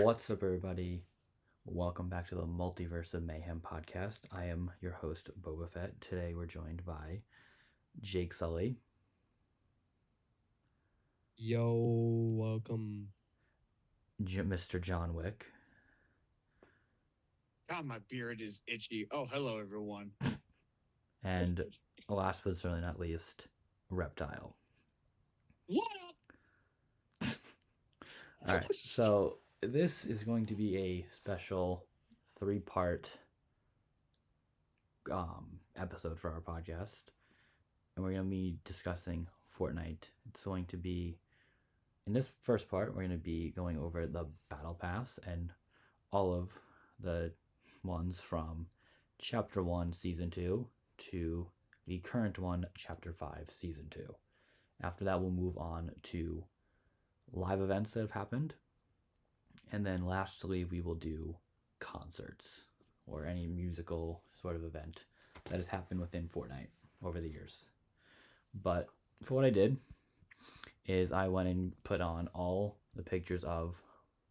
What's up, everybody? Welcome back to the Multiverse of Mayhem podcast. I am your host, Boba Fett. Today we're joined by Jake Sully, Yo, welcome. Mr. John Wick, God, my beard is itchy. Oh, hello, everyone. and last but certainly not least, Reptile. What up? All right, so this is going to be a special three-part episode for our podcast, and we're going to be discussing Fortnite. It's going to be, in this first part, we're going to be going over the Battle Pass and all of the ones from Chapter 1, Season 2 to the current one, Chapter 5, Season 2. After that, we'll move on to live events that have happened. And then lastly, we will do concerts or any musical sort of event that has happened within Fortnite over the years. But for what I did is I went and put on all the pictures of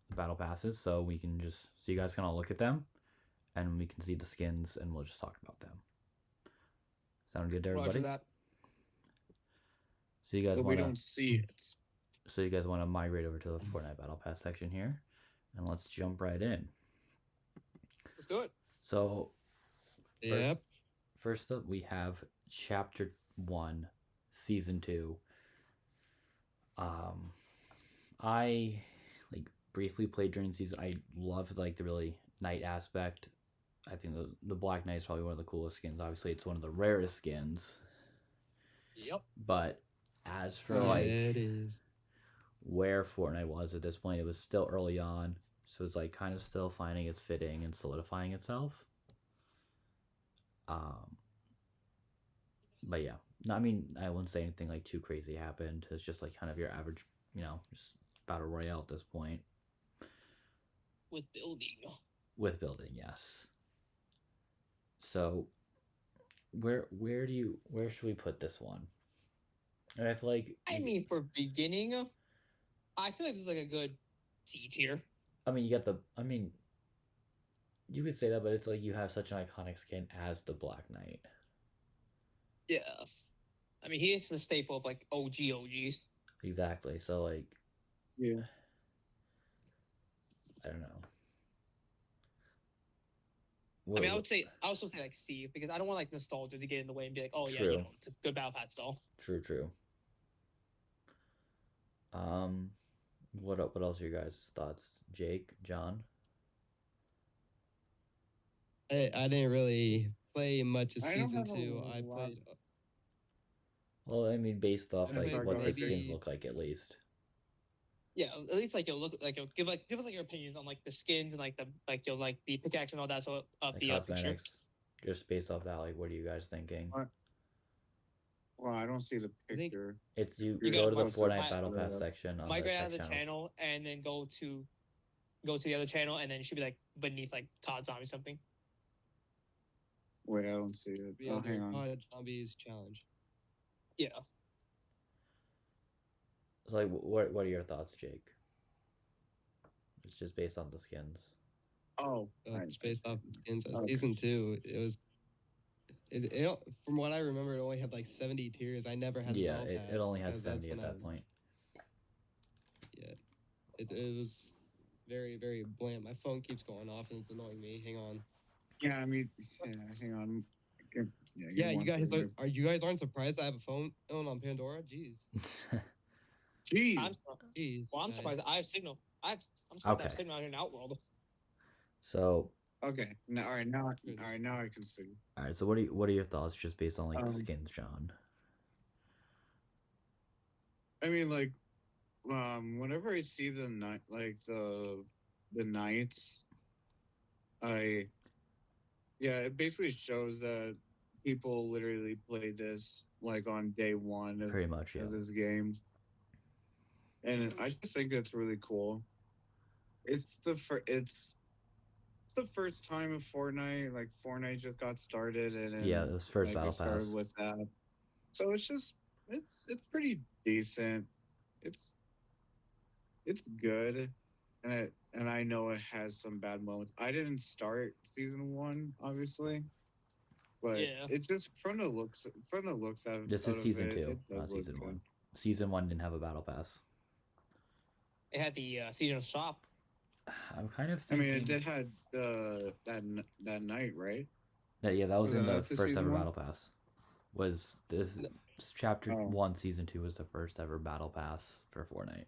the battle passes so we can just, so you guys can all look at them and we can see the skins and we'll just talk about them. Sound good to everybody? Roger that. So you guys But want we don't see it. So you guys want to migrate over to the Fortnite Battle Pass section here, and let's jump right in. Let's do it. So, Yep. First up, we have Chapter 1, Season 2. I briefly played during the season. I loved the really night aspect. I think the Black Knight is probably one of the coolest skins. Obviously, it's one of the rarest skins. Yep. But as for it is. where Fortnite was at this point, it was still early on, so it's kind of still finding its fitting and solidifying itself. But yeah, I mean, I wouldn't say anything too crazy happened. It's just kind of your average, just battle royale at this point. With building. With building, yes. So, where should we put this one? And I feel I mean, for beginning, I feel like this is a good C tier. I mean, you could say that, but it's you have such an iconic skin as the Black Knight. Yeah. I mean, he is the staple of OGs. Exactly. So yeah. I don't know. I would also say C, because I don't want nostalgia to get in the way and be like, oh True. yeah, it's a good battle pass style. True. What else are your guys' thoughts? Jake, John? I didn't really play much of season 2. I played. Well, I mean, based off what the skins maybe- look like, at least. Yeah, at least you'll look you'll give us your opinions on the skins and the pickaxe and all that sort of the picture. Cosmetics. Just based off that, what are you guys thinking? Well, I don't see the picture. It's you You go to guys the want Fortnite to- Battle Pass section. On Migrate the out of the tech channels. channel and then go to the other channel, and then it should be beneath Todd Zombie something. Wait, I don't see it. Be Oh, under hang on. Pod Zombies challenge. Yeah. So, what are your thoughts, Jake? It's just based on the skins. Oh, Just based off the skins. Okay. Season 2, it was. From what I remember, it only had 70 tiers. I never had. Yeah, the it Battle only Pass, had because that's 70 at when I that was- point. Yeah, it was very, very bland. My phone keeps going off and it's annoying me. Hang on. yeah. I mean, hang on. Yeah, you guys aren't surprised I have a phone on Pandora? Jeez. Jeez. Jeez. I'm guys. surprised I have signal. I'm surprised I have Okay. signal out here in Outworld. So, Okay. Now, all right. Now I can see. all right. So, what are your thoughts, just based on Um, skins, John? I mean, whenever I see the night, the knights, it basically shows that people literally played this on day one of, Pretty much, yeah. of this game, and I just think it's really cool. It's the first time of Fortnite. Fortnite just got started, and Yeah, it was first Battle it started Pass. with that. So it's pretty decent. It's good, and I know it has some bad moments. I didn't start season 1, obviously, but Yeah. it just from the looks This out is of season it, 2, it does not look season good. 1. Season 1 didn't have a battle pass. It had the seasonal shop. I'm kind of I mean, it thinking did had that night, right? that that was Was in the that the first ever season 1? battle pass. Was this chapter Oh, 1 season 2 was the first ever battle pass for Fortnite.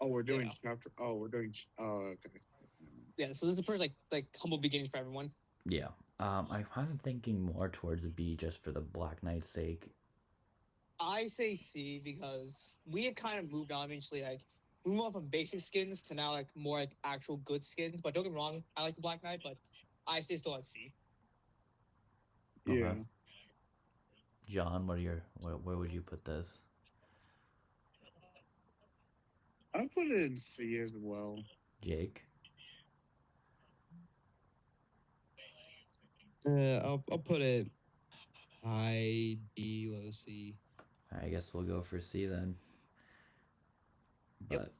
oh, we're doing Yeah. chapter. Oh, we're doing. Oh, okay. Yeah, so this is the first like humble beginnings for everyone. Yeah. I'm kind of thinking more towards the B just for the Black Knight's sake. I say C because we had kind of moved on eventually. Like we moved on from basic skins to now like more like actual good skins. But don't get me wrong, I like the Black Knight, but I say still at C. Okay. Yeah. John, where would you put this? I put it in C as well. Jake? I'll put it high D, low C. I guess we'll go for C then. Yep.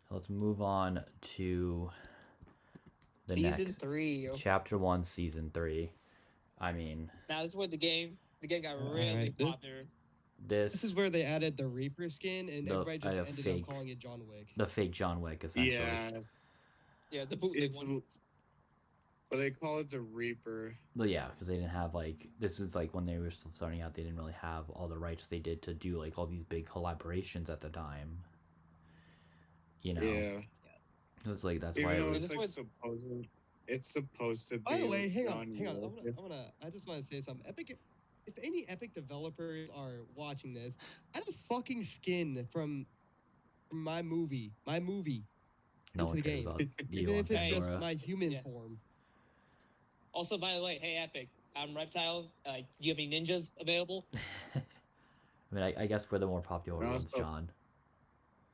But let's move on to the Season next 3. chapter 1 season 3. I mean, Now this is where the game got All really right, popular. This is where they added the Reaper skin, and everybody just ended fake, up calling it John Wick. the fake John Wick essentially. Yeah. Yeah, the bootleg one. But they call it the Reaper. Well, yeah, because they didn't have this was when they were still starting out. They didn't really have all the rights they did to do all these big collaborations at the time. You know, Yeah. so it's that's Even why it though was. it's supposed to be. By the way, hang on. Wick. I just want to say something. Epic, if any Epic developers are watching this, add a fucking skin from my movie No into one the cares game. about you Even on if it's just Pandora. my human Yeah. form. Also, by the way, hey Epic, I'm Reptile. Do you have any ninjas available? I mean, I guess we're the more popular And ones, also- John.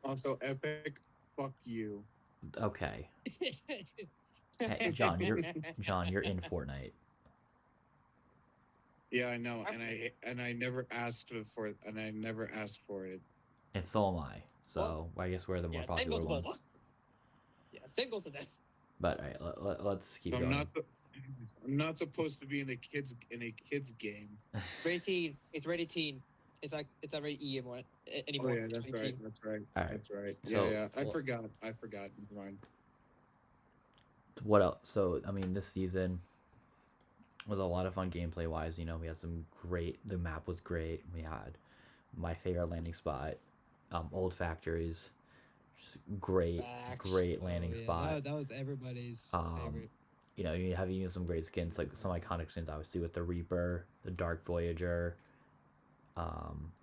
Also, Epic, fuck you. Okay, hey, John, you're in Fortnite. Yeah, I know, and I never asked for it, and I never asked for it. And so am I. So I guess we're the more Yeah, same popular goes to ones. both. Yeah, same goes to them. But all right, let's keep I'm going. I'm not supposed to be in a kids game. Rated teen. It's rated teen. It's not rated E anymore. Oh yeah, It's that's rated right. teen. That's right. All right. That's right. So, Yeah. I well- forgot. Never mind. What else? So I mean, this season was a lot of fun gameplay wise. We had some great. The map was great. We had my favorite landing spot, old factories, just great landing spot. That was everybody's favorite. You have even some great skins, like some iconic skins, obviously with the Reaper, the Dark Voyager,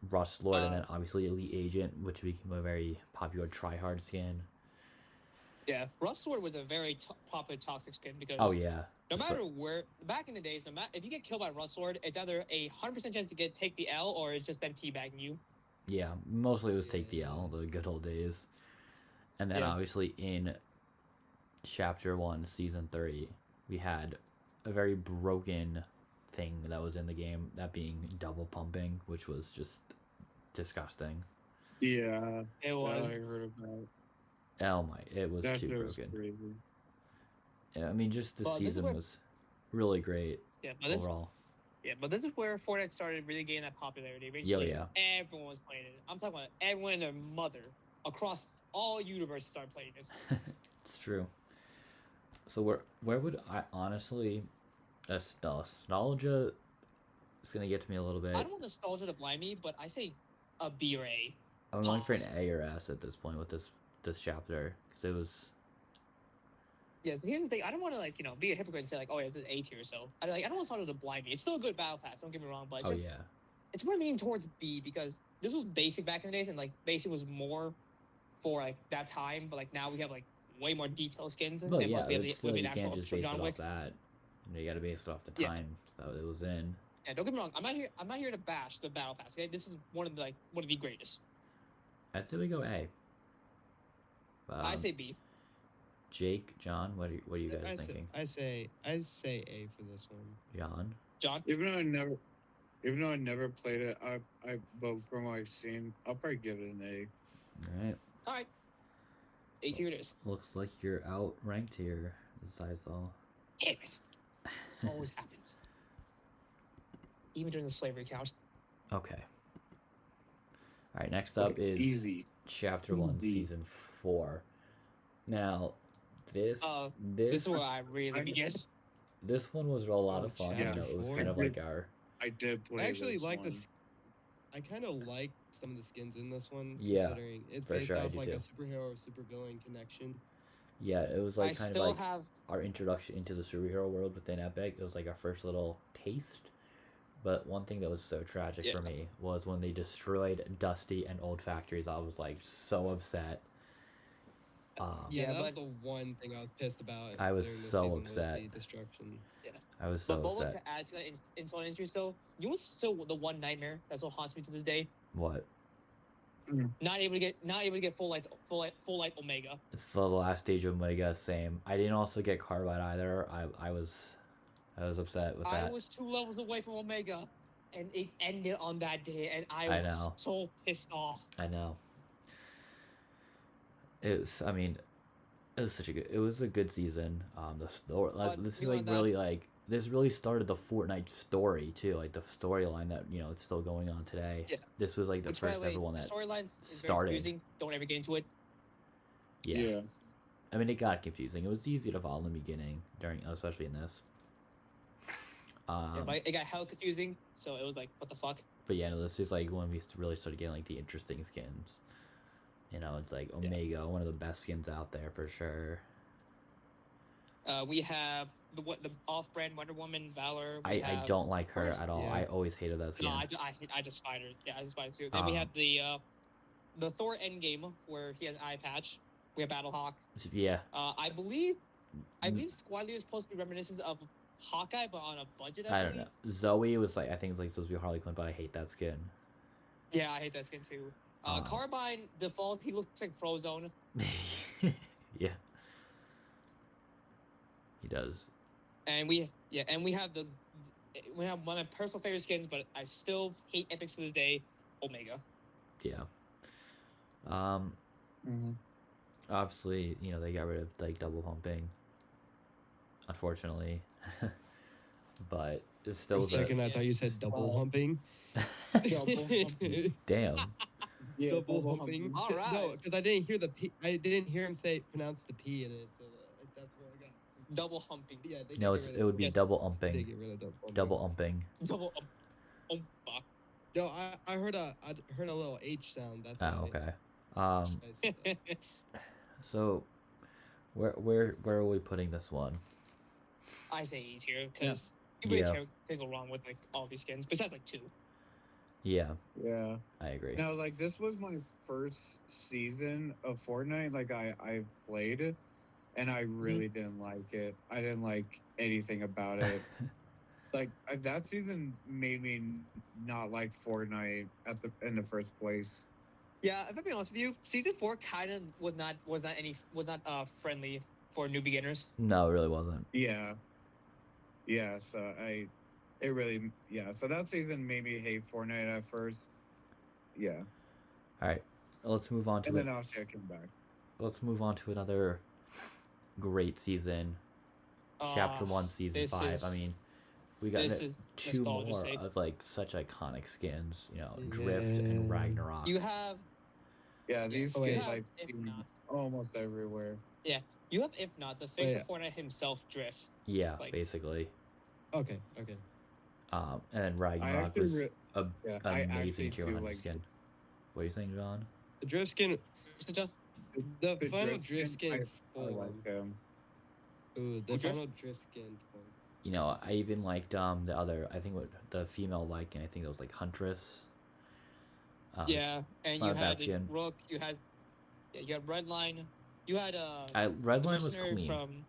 Rust Lord, and then obviously Elite Agent, which became a very popular tryhard skin. Yeah, Rust Sword was a very popular toxic skin because Oh yeah, no matter where back in the days, no matter if you get killed by Rust Sword, it's either a 100% chance to take the L or it's just them teabagging you. yeah. Mostly it was take the L, the good old days, and then Yeah. obviously in Chapter 1, Season 3, we had a very broken thing that was in the game, that being double pumping, which was just disgusting. Yeah, It was. I heard about. Oh my, it was That too shit was broken. crazy. Yeah, I mean, just the Well, this is season where- was really great Yeah, but this overall. is where Fortnite started really gaining that popularity. Yeah, Eventually, yeah. everyone was playing it. I'm talking about everyone and their mother across all universes started playing it. It's true. So where would I honestly, nostalgia is gonna get to me a little bit. I don't want nostalgia to blind me, but I say a B or A. I'm going for an A or S at this point with this chapter, because it was. Yeah, so here's the thing. I don't want to be a hypocrite and say oh yeah, it's an A tier. So I don't want nostalgia to blind me. It's still a good battle pass. Don't get me wrong, but it's Oh just yeah. it's more leaning towards B because this was basic back in the days, and basic was more for that time. But now we have way more detailed skins. Well, and yeah, plus we have but still, you actual can't just base it John off Wick. that. You got to base it off the Yeah. time that it was in. Yeah, don't get me wrong. I'm not here to bash the battle pass. Okay, this is one of the greatest. I'd say we go A. I say B. Jake, John, what are you guys thinking? I say A for this one. John? John. Even though I never played it, but from what I've seen, I'll probably give it an A. All right. All right, A tier it is. Looks like you're outranked here, Zysol. Damn it! This always happens. Even during the slavery count. Okay. All right. Next up is Easy. Chapter 1, Easy. Season 4. Now, this This is where I really begin. this one was a lot of fun. Chapter You know, it was 4? kind of like our I did play I actually this like one. this. I kind of like some of the skins in this one. Yeah, Considering it's for based sure, I off do like too. a superhero or supervillain connection. yeah. It was I like kind of still like have. our introduction into the superhero world within Epic. It was like our first little taste. But one thing that was so tragic for Yeah. me was when they destroyed Dusty and Old Factories. I was like so upset. Yeah, Yeah, that was but- the one thing I was pissed about. I was during this so season upset. Was the destruction. I was But so Boba, upset. to add to that insult injury, so you know what's still the one nightmare that still haunts me to this day? What? Not able to get full light Omega. It's the last stage of Omega. Same. I didn't also get Carbide either. I was upset with that. I was 2 levels away from Omega, and it ended on that day, and I I was know. so pissed off. I know. It was. I mean, it was such a good. It was a good season. The story. But This is beyond like that- really like this really started the Fortnite story too. Like the storyline that it's still going on today. Yeah. This was like the Which, by first the way, ever one the that. storylines is started. very confusing. Don't ever get into it. Yeah. I mean, it got confusing. It was easy to follow in the beginning, especially in this. Yeah, but it got hell confusing, so it was like, what the fuck? But yeah, no, this is like when we really started getting like the interesting skins. It's like Omega, one of the best skins out there for sure. We have the off-brand Wonder Woman, Valor. I don't like her First- at all. Yeah. I always hated that skin. No, I just find her. Yeah, I just find her too. Then we have the Thor Endgame where he has an eye patch. We have Battlehawk. Yeah. I believe Squad Leader is supposed to be reminiscent of Hawkeye, but on a budget. I don't know. Zoe was like, I think it's like supposed to be Harley Quinn, but I hate that skin. Yeah, I hate that skin too. Carbine default, he looks like Frozone. Yeah. He does. And we have one of my personal favorite skins, but I still hate Epics to this day. Omega. Yeah. Mm-hmm. Obviously, they got rid of like double humping. Unfortunately. But it's For still a second, I thought you said double humping. Double humping. Damn. Yeah, Double humping. All No, right. because I didn't hear the P. I didn't hear him pronounce the P in it, so that's where I got. Double humping. Yeah, they No, did get rid it of would be Yes. double They did umping. get rid of double humping. Double umping. Double fuck. No, I heard a little H sound. That's Oh, why okay. I said that. So where are we putting this one? I say E tier because you really Yeah. can't go wrong with like all these skins. Besides like 2. Yeah, Yeah. I agree. No, like this was my first season of Fortnite. Like I played it, and I really didn't like it. I didn't like anything about it. Like that season made me not like Fortnite in the first place. Yeah, if I'm being honest with you, season 4 kind of was not friendly for new beginners. No, it really wasn't. Yeah. Yeah. So So that season made me hate Fortnite at first. Yeah. All right, let's move on to And it. then obviously I came back. Let's move on to another great season. Chapter 1, Season this 5. I is- mean, we got this is 2 nostalgia more sake. of like such iconic skins. Drift and Yeah. Ragnarok. You have Yeah, these Oh, wait. skins Yeah, I've if seen not. almost everywhere. you have if not the face yeah. of Fortnite himself, Drift. Yeah, like- basically. Okay. And then I Ragnarok actually, was yeah, I an actually amazing tier do 100 like skin. What are you saying, John? The drift skin. Mr. John? The final drift skin. I form. like them. Ooh, the Who drift? final drift skin. form. I even liked the other. I think what the female Viking. I think it was like Huntress. Yeah, it's and not you a bad had the skin. Rook. You had Redline. You had Redline the was mercenary clean. from.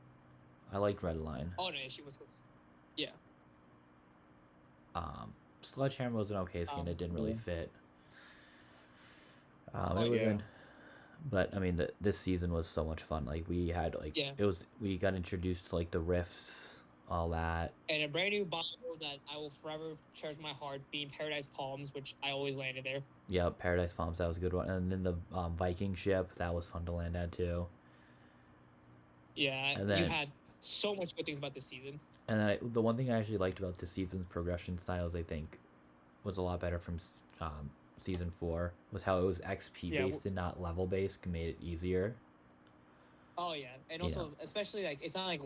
I liked Redline. Oh no, she was. Yeah. Sledgehammer was an okay skin. It didn't really yeah. fit. Oh, It would've yeah. been- but I mean, this season was so much fun. Like we had like Yeah. we got introduced to like the rifts, all that. And a brand new bottle that I will forever cherish in my heart, being Paradise Palms, which I always landed there. Yeah, Paradise Palms, that was a good one. And then the Viking ship, that was fun to land at too. Yeah, And you then had so much good things about this season. and then the one thing I actually liked about this season's progression styles, I think, was a lot better from season 4, was how it was XP Yeah, based and not level based, made it easier. Oh yeah, and Yeah. also especially like it's not like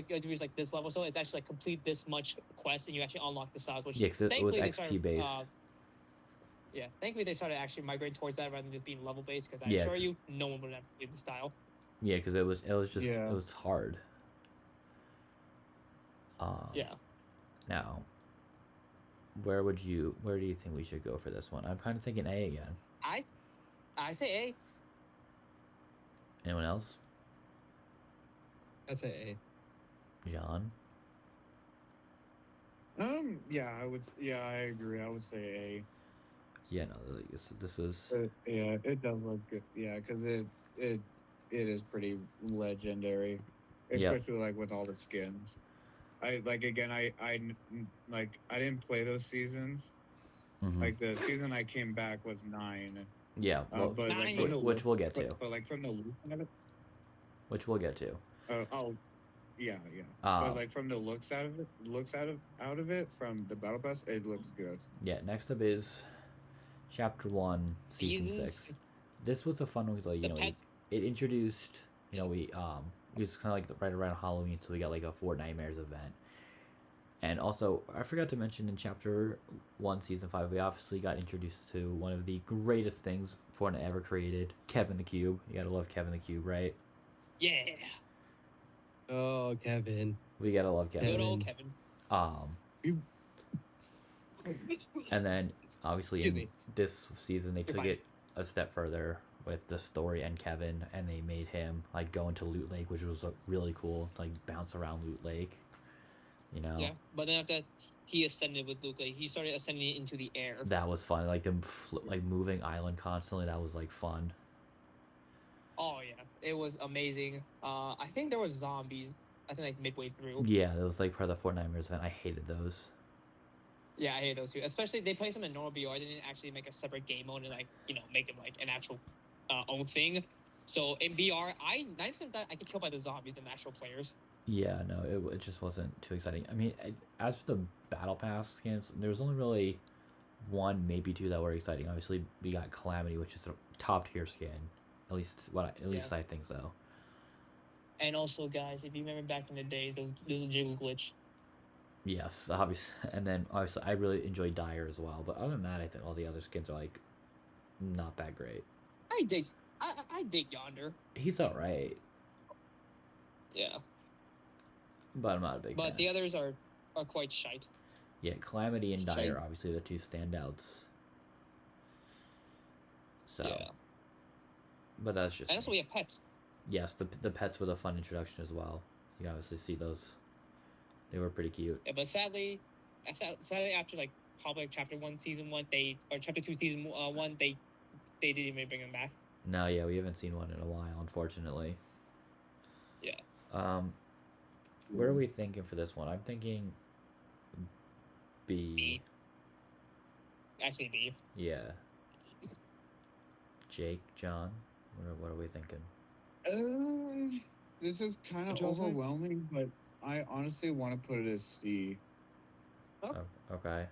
you have to reach like this level, so it's actually like complete this much quest and you actually unlock the styles, which Yeah, because it was thankfully they XP started. based. Yeah, thankfully they started actually migrating towards that rather than just being level based. Because I Yeah, assure 'cause- you, no one would have played the style. Yeah, because it was just Yeah. it was hard. Yeah, Now, where do you think we should go for this one? I'm kind of thinking A again. I say A. Anyone else? I say John? Yeah, I agree. I would say Yeah, no, this was. A. Yeah, it does look good. Yeah, because it is pretty legendary, Yep. especially like with all the skins. I didn't play those seasons. Mhm. Like the season I came back was 9. Yeah, well, but like Nine. from the which we'll get to. but like from the look of it, Which we'll get to. yeah. Um, But like from the looks out of it from the battle pass, it looks good. Yeah, next up is Chapter 1, Season Seasons. 6. This was a fun one because, like, you The know, pet- it introduced, you know, it was kind of like right around Halloween, so we got like a Fortnitemares event. And also, I forgot to mention in Chapter 1, Season 5, we obviously got introduced to one of the greatest things Fortnite ever created, Kevin the Cube. You gotta love Kevin the Cube, right? Yeah, Oh, Kevin. We gotta love good Kevin. old Kevin. And then obviously Excuse in me. this season they You're took fine. it a step further with the story and Kevin, and they made him like go into Loot Lake, which was really cool, like bounce around Loot Lake, you know. Yeah, but then after that, he ascended with Luke. Like he started ascending into the air. That was fun, like them like moving island constantly. That was like fun. Oh yeah, it was amazing. I think there was zombies. I think like midway through. Yeah, that was like part of the Fortnitemares event. I hated those. Yeah, I hate those two. Especially they play some in normal BR. They didn't actually make a separate game mode and like make it like an actual own thing. So in BR, 90% of the time I get killed by the zombies than the actual players. Yeah, no, it just wasn't too exciting. I mean, as for the battle pass skins, there was only really one, maybe two that were exciting. Obviously, we got Calamity, which is a top tier skin. At least I think so. And also, guys, if you remember back in the days, there was a jiggle glitch. Yes, obviously, and then obviously I really enjoyed Dyer as well. But other than that, I think all the other skins are like not that great. I dig Yonder. He's all right, Yeah, but I'm not a big fan. but the others are quite shite. Yeah, Calamity and Dyer Shite. are obviously the two standouts. So, Yeah, but that's just and also me. we have pets. Yes, the pets were a fun introduction as well. You obviously see those; they were pretty cute. Yeah, but sadly after like probably chapter 1 season 1 or chapter 2 season 1 they didn't even bring them back. No, yeah, we haven't seen one in a while, unfortunately. Yeah. Where are we thinking for this one? I'm thinking B. B. I say B. Yeah. Jake, John, what are we thinking? This is kind of What'd y'all say? overwhelming, but I honestly want to put it as C. Oh, okay.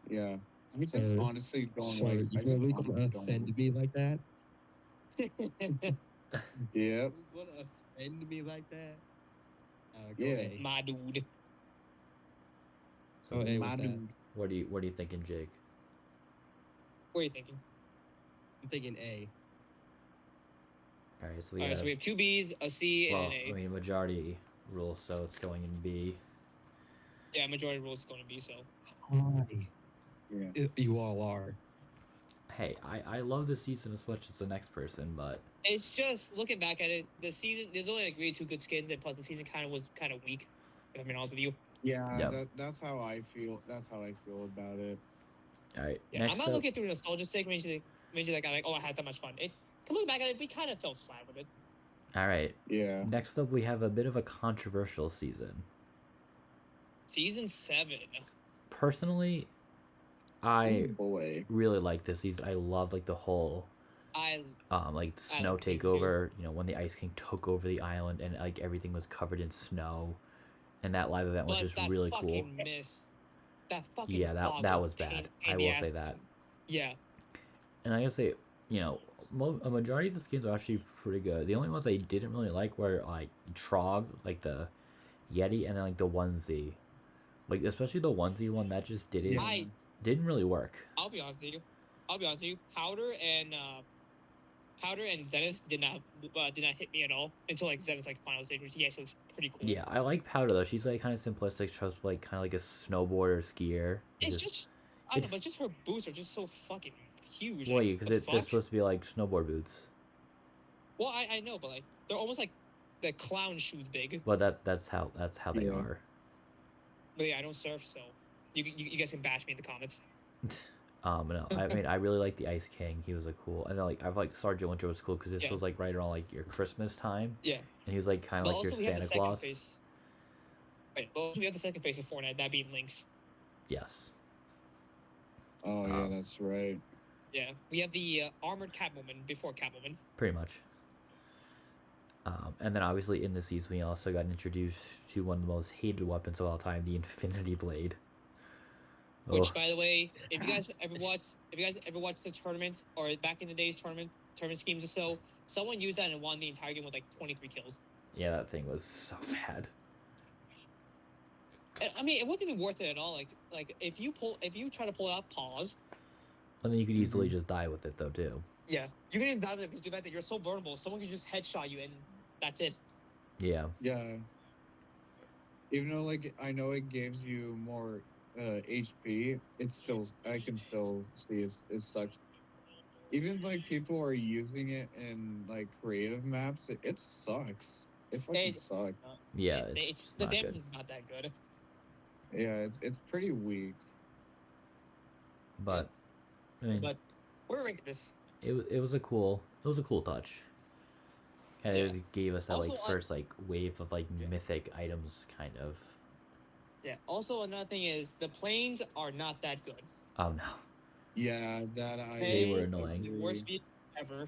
Yeah. I just So- honestly don't So like. you I just really honestly gonna don't offend me like that? Yep. You gonna offend me like that? Go Yeah. A. My dude. Go A My with that. dude. What are you thinking, Jake? What are you thinking? I'm thinking A. All right, so we All right, have, so we have 2 B's, a C, well, and an A. I mean, majority rule, so it's going in B. Yeah, majority rules is going to be so. Why? Yeah. You all are. Hey, I love this season as much as the next person, but It's just looking back at it, the season there's only like really 2 good skins, and plus the season was kind of weak. If I'm being honest with you. Yeah. Yep. That's how I feel. That's how I feel about it. all right. Yeah, next I'm not up, looking through nostalgia's sake. Made you like, oh, I had that much fun. Looking back at it, we kind of felt flat with it. all right. Yeah. Next up, we have a bit of a controversial season. Season 7. Personally, I Oh, boy. really like this season. I love like the whole I like I snow like season 2. takeover. You know, when the Ice King took over the island and like everything was covered in snow, and that live event was But just that really cool. fucking mist, that fucking Yeah, fog that was was the bad. pain I in the will ass. say that. Yeah. And I gotta say, you know, a majority of the skins are actually pretty good. The only ones I didn't really like were like Trog, like the Yeti, and then like the onesie. Like especially the onesie one that just Yeah. didn't really work. I'll be honest with you. Powder and Zenith did not hit me at all until like Zenith's like final stage, which actually looks pretty cool. Yeah, I like Powder though. She's like kind of simplistic, just like kind of like a snowboarder skier. It's just I know, it's- but just her boots are just so fucking huge. Well, like, yeah, because the they're fuck? supposed to be like snowboard boots. Well, I know, but like they're almost like the clown shoes big. But that's how they Yeah. are. But yeah, I don't surf, so you guys can bash me in the comments. No, I mean I really like the Ice King. He was a cool, and then like I've like Sergeant Winter was cool because this Yeah. was like right around like your Christmas time, Yeah. and he was like kind But of like your also we have the Santa second Claus. face. Wait, but also we have the second face of Fortnite, that being Lynx. Yes. Oh, yeah, that's right. Yeah, we have the armored Catwoman before Catwoman. Pretty much. And then obviously in the season we also got introduced to one of the most hated weapons of all time, the Infinity Blade. Which, Oh, by the way, if you guys ever watched the tournament or back in the days tournament schemes or so, someone used that and won the entire game with like 23 kills. yeah, that thing was so bad. And, I mean, it wasn't even worth it at all. Like if you try to pull it out, pause. And then you could easily just die with it though too. Yeah, you can just die with it because the fact that you're so vulnerable, someone can just headshot you and that's it. Yeah. Yeah. Even though, like, I know it gives you more HP, it's still, I can still see it sucks. Even like people are using it in like creative maps, it sucks. It fucking sucks. Yeah, it's the not damage good. is not that good. Yeah, it's pretty weak. But I mean, But we're ranking this. it was a cool touch. Kind of Yeah. gave us that Also, like first like wave of like Yeah. mythic items, kind of. Yeah. Also, another thing is the planes are not that good. Oh no. Yeah, that They were annoying. agree. Worst vehicle ever.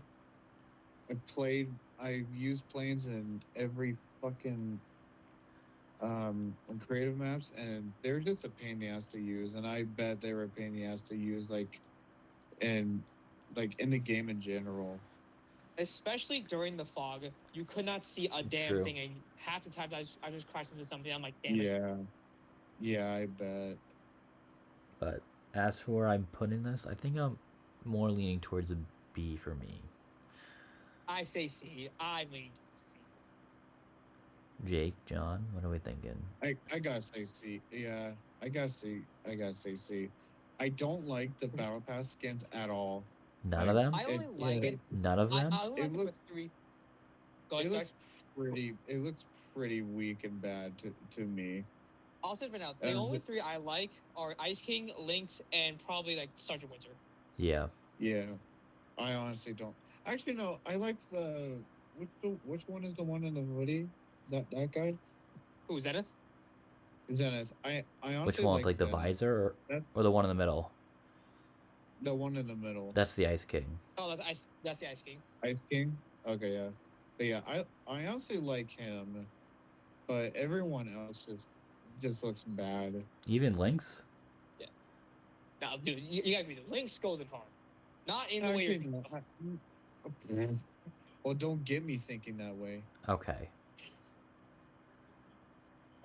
I've used planes in every fucking creative maps, and they're just a pain in the ass to use, and I bet they were a pain in the ass to use in the game in general. Especially during the fog, you could not see a damn True. thing, and half the time I just crashed into something. I'm like, damn it. Yeah, I bet. But as for where I'm putting this, I think I'm more leaning towards a B for me. I say C. I mean C. Jake, John, what are we thinking? I gotta say C. Yeah, I gotta say C. I don't like the battle pass skins at all. None of them? I only like it. None of them? I only like it for 3. Go ahead, Jack. It looks pretty weak and bad to me. I'll say it right now. The only 3 I like are Ice King, Lynx, and probably like Sergeant Winter. Yeah. Yeah, I honestly don't. Actually, no. I like which one is the one in the hoodie? That guy? Who, Zenith? Zenith. I honestly Which one? Like the Zenith. visor That- or the one in the middle? The one in the middle. That's the Ice King. Oh, that's the Ice King. Ice King. Okay, yeah. But yeah, I honestly like him, but everyone else just looks bad. Even Lynx? Now, dude, you gotta be the Lynx goes in hard. Not in the way you're Actually, thinking. no. Well, don't get me thinking that way. Okay.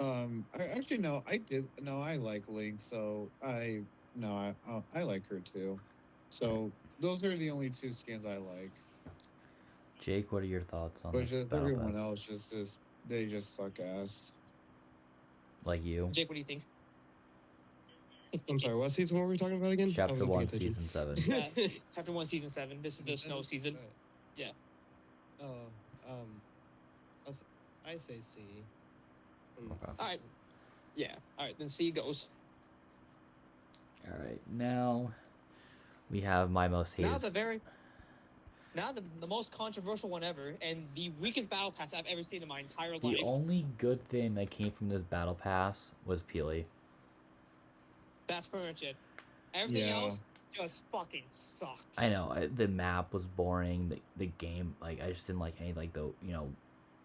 Actually, no. I like Link, so I like her too. So those are the only 2 skins I like. Jake, what are your thoughts on But this just battle everyone pass? else they just suck ass. Like you? Jake, what do you think? I'm sorry, what season were we talking about again? I Chapter wasn't 1, paying attention. Season 7. Chapter 1, Season 7. This is the snow season. Right. Yeah. Oh, I say C. Okay. All right. Yeah. All right. Then C goes. Alright, now we have my most hated. Now the most controversial one ever, and the weakest battle pass I've ever seen in my entire life. The only good thing that came from this battle pass was Peely. That's pretty much it. Everything Yeah. else just fucking sucked. I know the map was boring. The game, like, I just didn't like any, like, the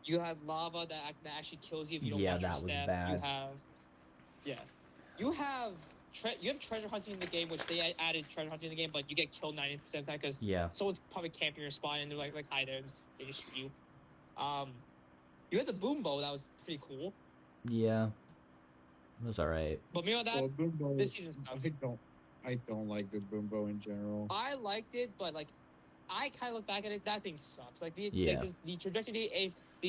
You had lava that actually kills you if you don't Yeah, watch your that was step. bad. You have treasure hunting in the game, which they added treasure hunting in the game, but you get killed 90% of the time because yeah. someone's probably camping your spot and they're like hi there, and they just shoot you. You had the boom bow that was pretty cool, Yeah, it was alright. but me on that, Well, Boombo, this season's tough. I don't like the Boombo in general. I liked it, but like I kind of look back at it, that thing sucks. Like the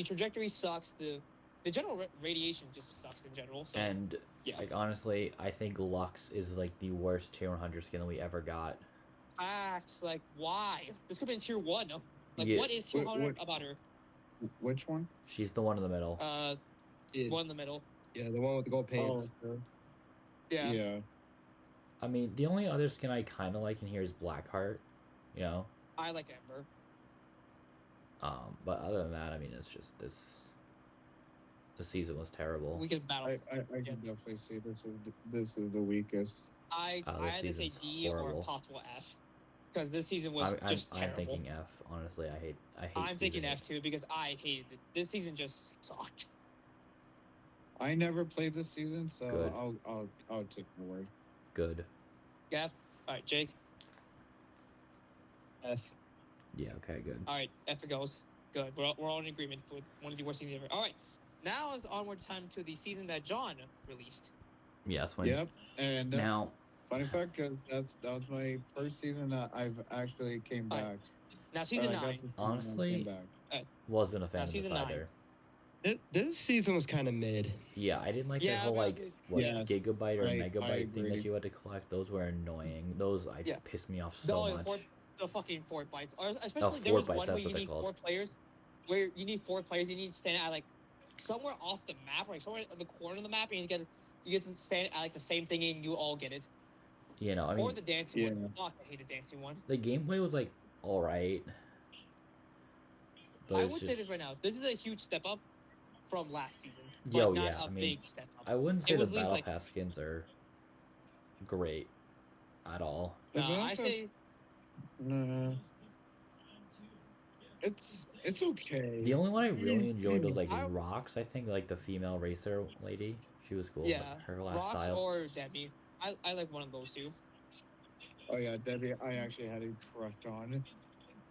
trajectory sucks. The general radiation just sucks in general. So And yeah, like, honestly, I think Lux is like the worst tier 100 skin we ever got. facts. Like why? This could be in tier 1. Like Yeah. what is tier 100 What- about her? Which one? She's the one in the middle. Yeah, One in the middle. yeah, the one with the gold paints. okay. Yeah. Yeah. I mean, the only other skin I kind of like in here is Blackheart, you know. I like Ember. But other than that, I mean, it's just this season was terrible. We could battle. I can definitely see this is the weakest. I this either say season's D horrible. or possible F, because this season was just I'm terrible. thinking F. Honestly, I hate. I'm thinking season F too because I hated it. This season just sucked. I never played this season, so Good. I'll take the word. Good. F. All right, Jake. F. Yeah. Okay. Good. All right, F it goes. Good. We're all in agreement with one of the worst seasons ever. All right, now is onward time to the season that John released. Yes. When Yep. And now. funny fact, cause that was my first season that I've actually came Alright. back. Now season Or I guess 9. it's the season I Honestly, came back. Wasn't a fan of this season 9. either. This season was kind of mid. Yeah, I didn't like Yeah, that whole but like what Yes, gigabyte or I megabyte thing agree. that you had to collect. Those were annoying. Those Yeah. pissed me off so much. The fucking Fort bites, or especially there Fort was bites, one that's where you what they're need called. 4 players, where you need 4 players. You need to stand at like somewhere off the map, like somewhere in the corner of the map, and you get to stand at like the same thing, and you all get it. You know, I Or mean, the dancing one. Yeah. Fuck, I hate the dancing one. the gameplay was like all right. But I it's would say just- this right now. This is a huge step up from last season, but Yo, not yeah, a I mean, big step up. I wouldn't It say the was at least, battle like- pass skins are great at all. The I Battle say No. It's okay. The only one I really enjoyed was like I- Rocks. I think like the female racer lady. She was cool. yeah, Like, her last Rocks style. or Debbie. I like one of those two. Oh yeah, Debbie, I actually had a crush on.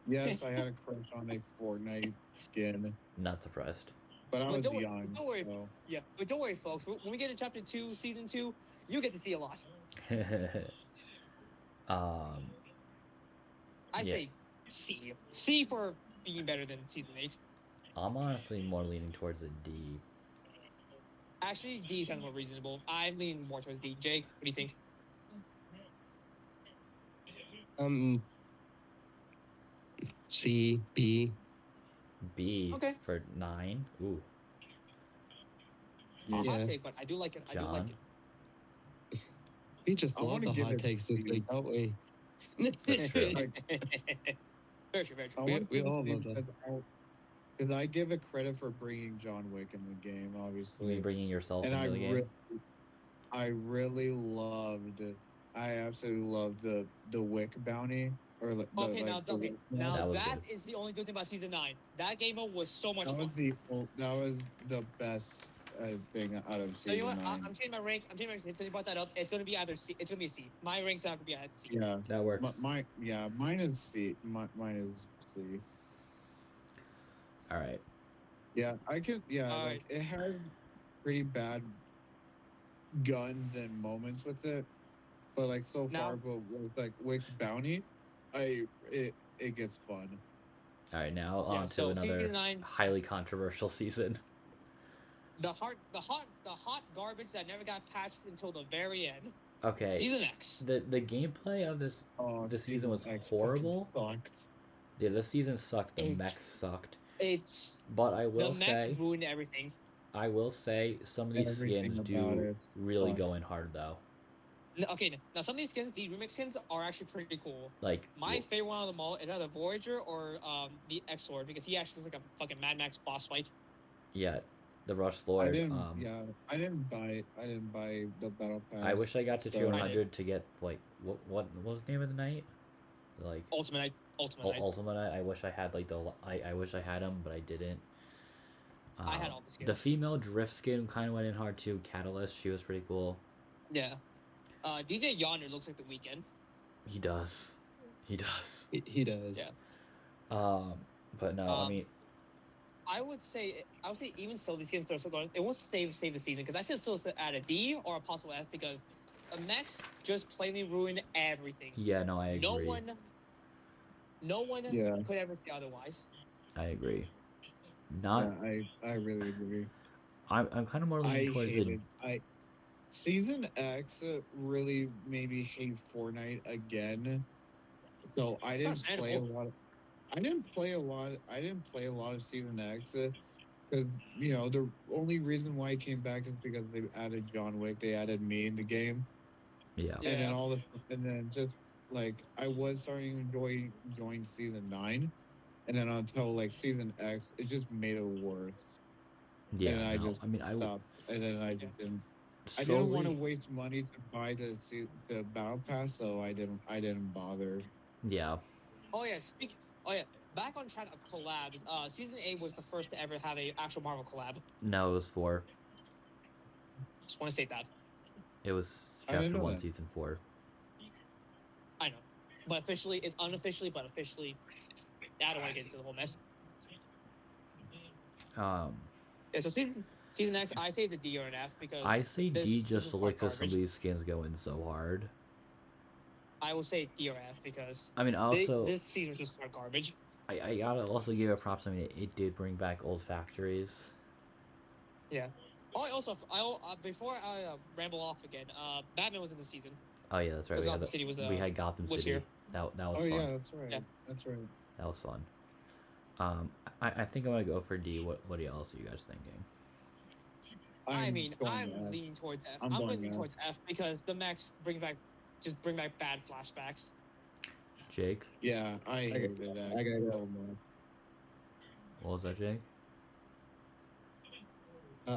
Yes, I had a crush on a Fortnite skin, Not surprised. but I But was don't worry- young. don't worry. So. Yeah, but don't worry, folks. When we get to chapter 2, season 2, you get to see a lot. um, I Yeah. say C. C for being better than season 8. I'm honestly more leaning towards a D. Actually, D sounds more reasonable. I'm leaning more towards D. Jake, what do you think? C, B. B Okay. for 9. Ooh, A Yeah. hot take, but I do like it. I do like John? it. We just I love wanna the give hot it takes this C. week, don't we? For sure. Very true, very true. I We- want we to all say love that. because I give it credit for bringing John Wick in the game, You obviously, mean bringing yourself and into the game? I really loved. I absolutely loved the Wick bounty or the Okay, now, like, the okay, Wick now That was that good. is the only good thing about season 9. That game mode was so much That was fun. that was the best thing out of So you know season what? 9. I'm changing my rank. Since you brought that up, it's gonna be either C. It's gonna be a C. My rank's not gonna be at C. Yeah, That works. mine is C. Mine is C. All right. Yeah, I could. Yeah, Alright. like it has pretty bad guns and moments with it, but like so Now- far, but with like Wick's bounty, it gets fun. All right. Now Yeah, on to so another season 9, highly controversial season. the hot garbage that never got patched until the very end. Okay. Season X. The gameplay of this Oh, This season was X horrible. fucking sucked. Yeah, this season sucked. The It's- mechs sucked. It's But I the will mech say, ruined everything. some of these Everything skins about do it really sucks. go in hard though. Okay, now some of these skins, these remix skins, are actually pretty cool. Like My favorite one of them all is either Voyager or the X-Sword because he actually looks like a fucking Mad Max boss fight. yeah, the Rush I Lord. didn't. Yeah, I didn't buy. I didn't buy the battle pass. I wish I got to so- 200 to get like what was the name of the knight? Like Ultimate Night. Ultimate Night. Ultimate Knight. I wish I had like I wish I had him, but I didn't. I had all the The skins. female drift skin kind of went in hard too. Catalyst, she was pretty cool. Yeah. DJ Yonder looks like the Weekend. He does. He does. He does. Yeah. But no, I mean, I would say even still these skins are still going. It won't save the season because I still at a D or a possible F because the mechs just plainly ruined everything. yeah, no, I agree. No one Yeah. could ever say otherwise. I agree. Not. Yeah, I really agree. I'm kind of more I leaning towards hated. Season X really made me hate Fortnite again. So I didn't play a understandable. lot. I didn't play a lot. I didn't play a lot of Season X because the only reason why I came back is because they added John Wick. They added me in the game, Yeah. Yeah. and then all this, and then just like I was starting to enjoying Season 9, and then until like Season X, it just made it worse. Yeah. and I no, just I mean, I stopped, and then I just didn't. I solely, didn't want to waste money to buy the battle pass, so I didn't bother. Yeah. Oh yeah. Back on track of collabs. Season 8 was the first to ever have a actual Marvel collab. No, it was 4. Just want to say that. It was I didn't chapter know 1, that. season 4. I know, but officially, it's unofficially, but officially. I don't want to get into the whole mess. Yeah. So season X, I say the D or an F because I say D this just is to hot look at some of garbage. these skins go in so hard. I will say D or F because I mean, also this season was just hot garbage. I gotta also give it props. I mean, it did bring back old factories. Yeah. Oh, before I ramble off again, Batman was in the season. Oh yeah, that's right. Because We had, Gotham City was we had Gotham was City. here. That was Oh fun. yeah, that's right. Yeah. That's right. That was fun. I think I'm gonna go for D. What else are you guys thinking? I'm leaning towards F. I'm I'm going leaning F. towards F because the Max bring back bad flashbacks. Jake, Yeah, I hated that. I gotta go. so much. what was that, Jake?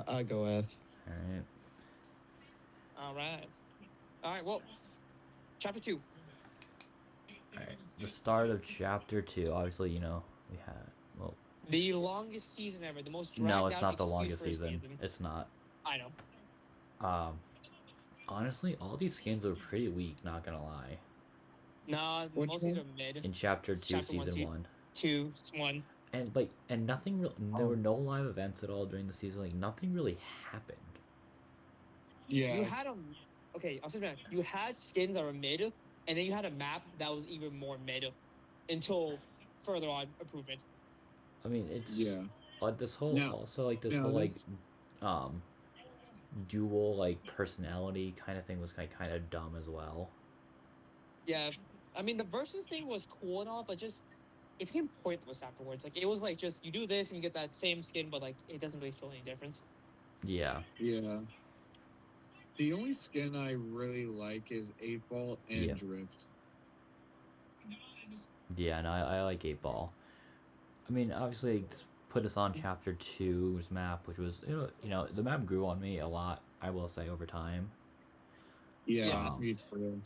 I go F. All right. All right. Well, chapter 2. All right. The start of chapter 2. Obviously, we had The longest season ever. The most dragged no, it's out not the excuse longest for a season. It's not. I know. Honestly, all these skins are pretty weak. Not gonna lie. Nah, Which most of these one? are mid. In chapter It's 2, chapter one, season season- 1. 2, 1. And nothing real. There were no live events at all during the season. Like nothing really happened. Yeah. You had okay, I'll say that. You had skins that were mid, and then you had a map that was even more mid until further on improvement. I mean, it's Yeah. this whole Now- also like this now whole like this- dual like personality kind of thing was kind of dumb as well. Yeah, I mean the versus thing was cool and all, but just it became pointless afterwards. Like it was like just you do this and you get that same skin, but like it doesn't really feel any difference. Yeah. Yeah. The only skin I really like is 8-Ball and Yeah. Drift. Yeah, and I like 8-Ball. I mean, obviously, it's put us on chapter 2's map, which was the map grew on me a lot. I will say over time. Yeah, Yeah. me too.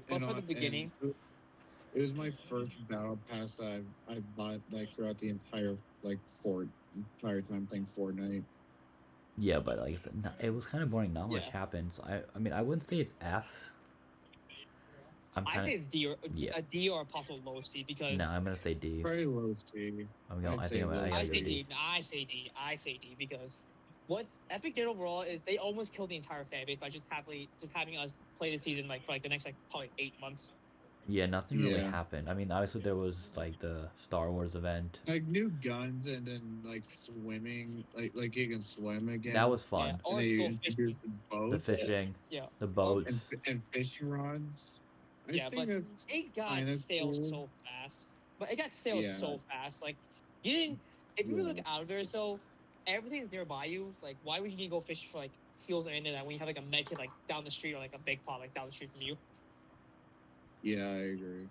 But for the beginning- it was my first battle pass that I bought like throughout the entire entire time playing Fortnite. Yeah, but like I said, it was kind of boring. Not much Yeah. happened. So I mean, I wouldn't say it's F. I say it's D or yeah. a D or a possible low C because No, I'm gonna say D. Very low C. I'm going. I'd I say think I'm, low. I I gotta say go D. I say D. I say D because what Epic did overall is they almost killed the entire fan base by just having us play the season like for like the next like probably 8 months. Yeah, nothing really Yeah. happened. I mean, obviously there was like the Star Wars event. Like new guns and then like swimming, like you can swim again. That was Yeah, fun. or And they go fishing. introduced the boats. The fishing, Yeah. the and, boats. and fishing rods. I Yeah, think but that's it got kinda stale cool. so fast. But it got stale Yeah. so fast. Like you didn't. If you Yeah. look out there, so everything's nearby you. Like why would you need to go fish for like seals or any of that when you have like a med kit like down the street or like a big pot like down the street from you? Yeah, I agree.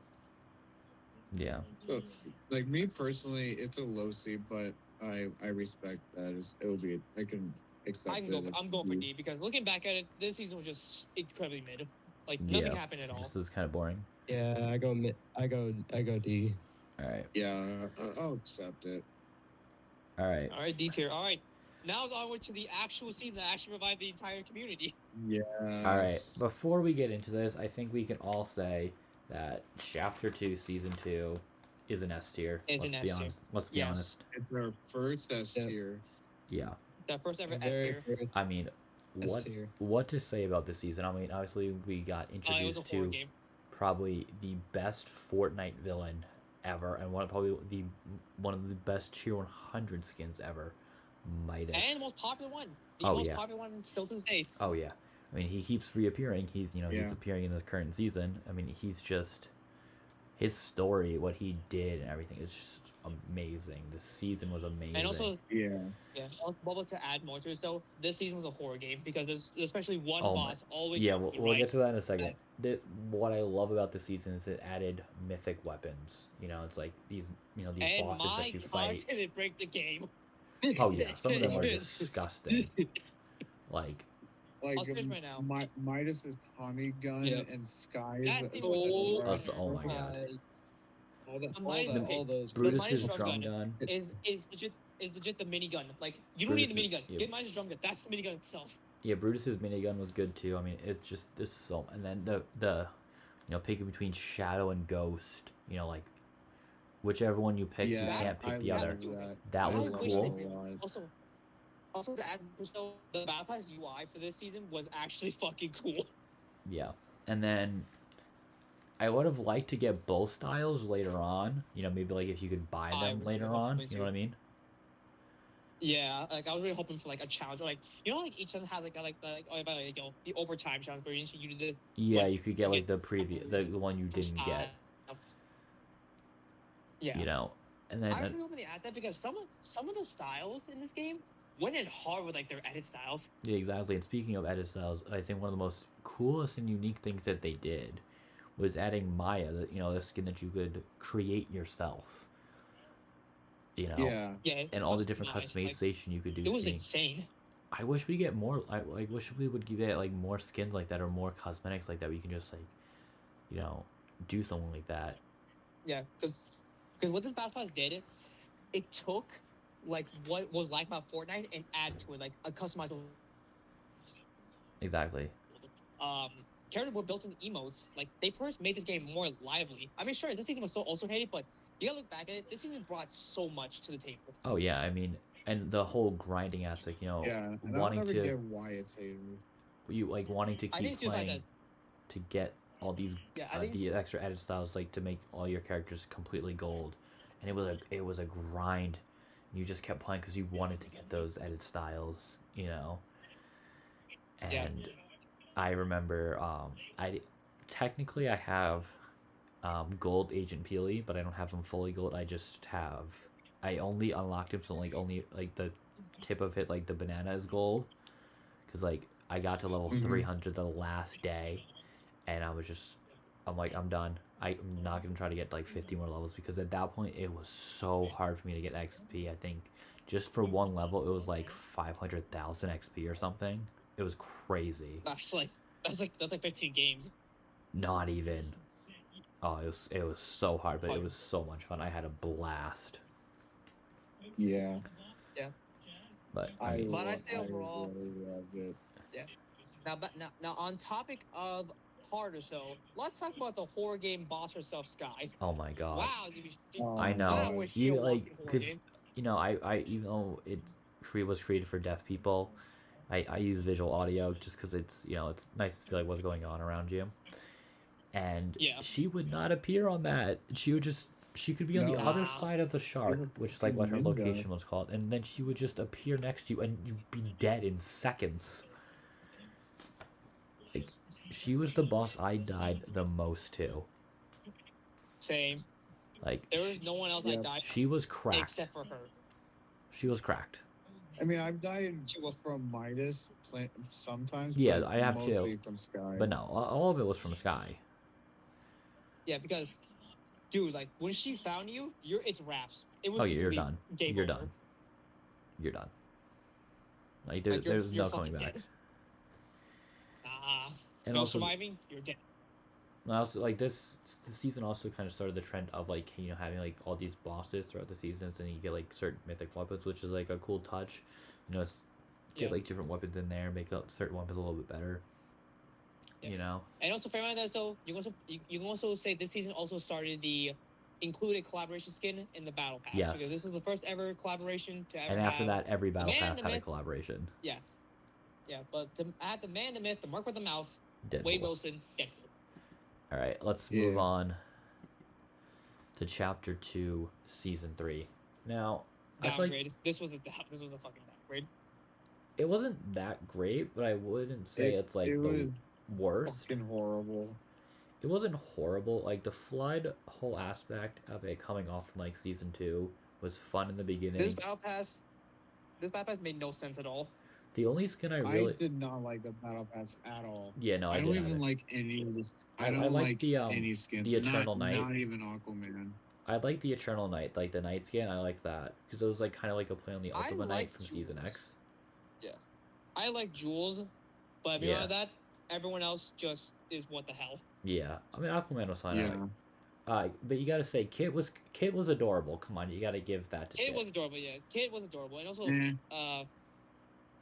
Yeah. So, like me personally, it's a low C, but I respect that. It will be. I can accept. I'm going for D because looking back at it, this season was just incredibly mid. Like nothing happened at all. This is kind of boring. Yeah, I go D. All right. Yeah, I'll accept it. All right. All right, D tier. All right. Now it's onward to the actual scene that actually revived the entire community. Yeah. All right. Before we get into this, I think we can all say that Chapter 2, Season 2 is an S tier. Is an S tier. Let's be honest. It's our first S tier. Yeah. The first ever S tier. I mean, what to say about this season? I mean, obviously we got introduced to probably the best Fortnite villain ever, and one of the best tier 100 skins ever, Midas. And the most popular one. The most popular one still to this day. Oh yeah. I mean, he keeps reappearing. He's he's appearing in this current season. I mean, he's just his story, what he did, and everything is just amazing. This season was amazing. And also, yeah. Also, to add more to it, so this season was a horror game because there's especially one boss always. Yeah, we'll get to that in a second. What I love about this season is it added mythic weapons. You know, it's like these these bosses that you fight. Did it break the game? Oh yeah, some of them are disgusting. Like right now. Midas's Tommy gun and Sky's. Oh my god. All those. Brutus's drum gun is legit the minigun. Like you don't need the minigun. Get Midas' drum gun. That's the minigun itself. Yeah, Brutus's minigun was good too. I mean, it's just this so. And then the picking between Shadow and Ghost. You know, like whichever one you pick, you can't pick the other. That was cool. Also, to add, so the Battle Pass UI for this season was actually fucking cool. Yeah, and then I would have liked to get both styles later on. You know, maybe like if you could buy them later on. You know what I mean? Yeah, like I was really hoping for like a challenge, like like each one has the overtime challenge where you do this. Yeah, you could get like the one you didn't get. Yeah. You know, and then I really hope they add that because some of the styles in this game went in hard with like their edit styles. Yeah, exactly. And speaking of edit styles, I think one of the most coolest and unique things that they did was adding Maya, the skin that you could create yourself. You know, and all the different customization you could do. It was insane. I wish we get more. I wish we would get like more skins like that or more cosmetics like that. We can just like, do something like that. Yeah, because what this Battle Pass did, it took like what was like about Fortnite and add to it like a customizable. Exactly. Character were built in emotes. Like they first made this game more lively. I mean, sure, this season was so also hated, but you gotta look back at it. This season brought so much to the table. Oh yeah, I mean, and the whole grinding aspect, wanting to get why it's hated. You like wanting to keep playing to get all these the extra added styles, like to make all your characters completely gold, and it was a grind. You just kept playing because you wanted to get those edit styles, And I remember, I have gold Agent Peely, but I don't have him fully gold. I only unlocked him so only the tip of it, like the banana is gold, because I got to level 300 the last day, and I'm like, I'm done. I'm not gonna try to get 50 more levels because at that point it was so hard for me to get XP. I think just for one level it was 500,000 XP or something. It was crazy. That's like 15 games. Not even. Oh, it was so hard, but it was so much fun. I had a blast. Yeah. Yeah. But I say overall. Really loved it. Yeah. Now on topic of hard or so, let's talk about the horror game boss herself, Sky. Oh my god. Wow. I know. You because I even though it was created for deaf people, I use visual audio just because it's it's nice to see what's going on around you. And she would not appear on that. She could be on the other side of the shark, which is what her location was called, and then she would just appear next to you and you'd be dead in seconds. She was the boss I died the most to. Same. There was no one else I died. She was cracked. Except for her. She was cracked. I mean, I've died from Midas sometimes. Yeah, I have mostly too. From Sky. But no, all of it was from Sky. Yeah, because, dude, when she found you, it's wraps. It was you're done. Game you're over. done. you're done. Like Like, there's you're no coming fucking back. dead. And No also, surviving, you're dead. like this season also kind of started the trend of like having like all these bosses throughout the seasons, and you get like certain mythic weapons, which is like a cool touch. Get Yeah. like different weapons in there, make certain weapons a little bit better. Yeah. And also, for that, so you can also say this season also started the included collaboration skin in the battle pass, Yes. because this was the first ever collaboration to ever And after have that, every the battle man, pass the had a myth. collaboration. Yeah, but to add the man, the myth, the mark with the mouth, Deadpool. Wade Wilson, Deadpool. All right, let's move on to Chapter 2, Season 3. Now, I feel like Downgrade. This was a fucking downgrade. it wasn't that great, but I wouldn't say it's like the worst. Fucking horrible. It wasn't horrible. Like the flood whole aspect of it coming off from like Season 2 was fun in the beginning. This battle pass made no sense at all. The only skin I did not like the battle pass at all. Yeah, no, I don't didn't even either. like any of this. I I don't like like the, any skins. the Eternal Knight. Not even Aquaman. I like the Eternal Knight, like the Night skin. I like that because it was like kind of like a play on the I Ultimate like Knight from Season Jules. X. I like Jules, but beyond that, everyone else just is what the hell. Yeah, I mean Aquaman was fine. Yeah. But you gotta say, Kit was adorable. Come on, you gotta give that to Kit was adorable, yeah. Kit was adorable, and also,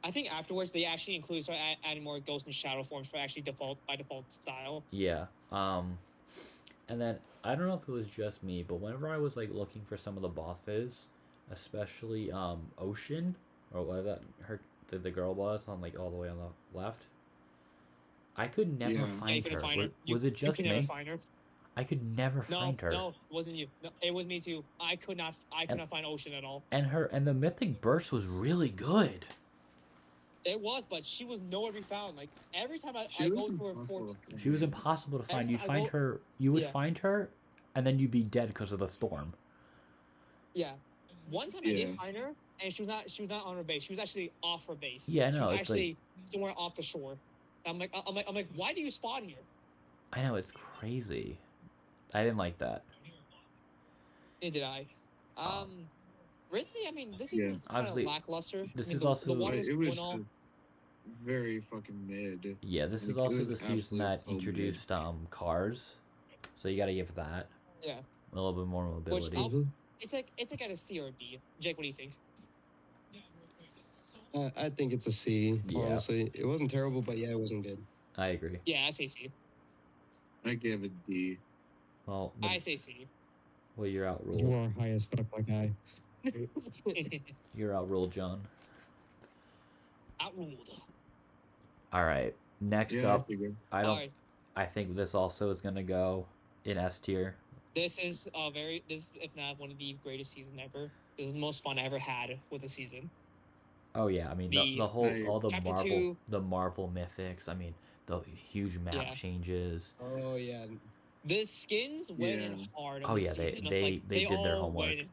I think afterwards they actually started adding more ghost and shadow forms for actually by default style. Yeah. And then I don't know if it was just me, but whenever I was like looking for some of the bosses, especially Ocean or whatever the girl was on like all the way on the left, I could never find her. Find her. Was it just you me? could never find her. I could never find her. No, it wasn't you. No, it was me too. I could not find Ocean at all. And the Mythic Burst was really good. It was, but she was nowhere to be found. Like every time I go to her fortress, she was impossible to find. You'd find her. You would find her, and then you'd be dead because of the storm. Yeah, one time I did find her, and she was not on her base. She was actually off her base. Yeah, she no, was it's actually somewhere off the shore. And I'm like, why do you spawn here? I know, it's crazy. I didn't like that. Neither did I. Really, I mean, this is kind of lackluster. This I mean, is also it was very fucking mid. Yeah, this is also the season that introduced cars, so you gotta give that. Yeah. A little bit more mobility. It's like at a C or a D. Jake, what do you think? I think it's a C. Yeah. Honestly, it wasn't terrible, but yeah, it wasn't good. I agree. Yeah, I say C. I give it D. Well, I say C. Well, you're outruled. You are high as fuck, my guy. You're outruled, John. Outruled. All right. Next up, I think this also is gonna go in S tier. This is if not one of the greatest seasons ever. This is the most fun I ever had with a season. Oh yeah, I mean all the Marvel mythics. I mean the huge map changes. Oh yeah. The skins went in hard. Oh yeah, they did their homework.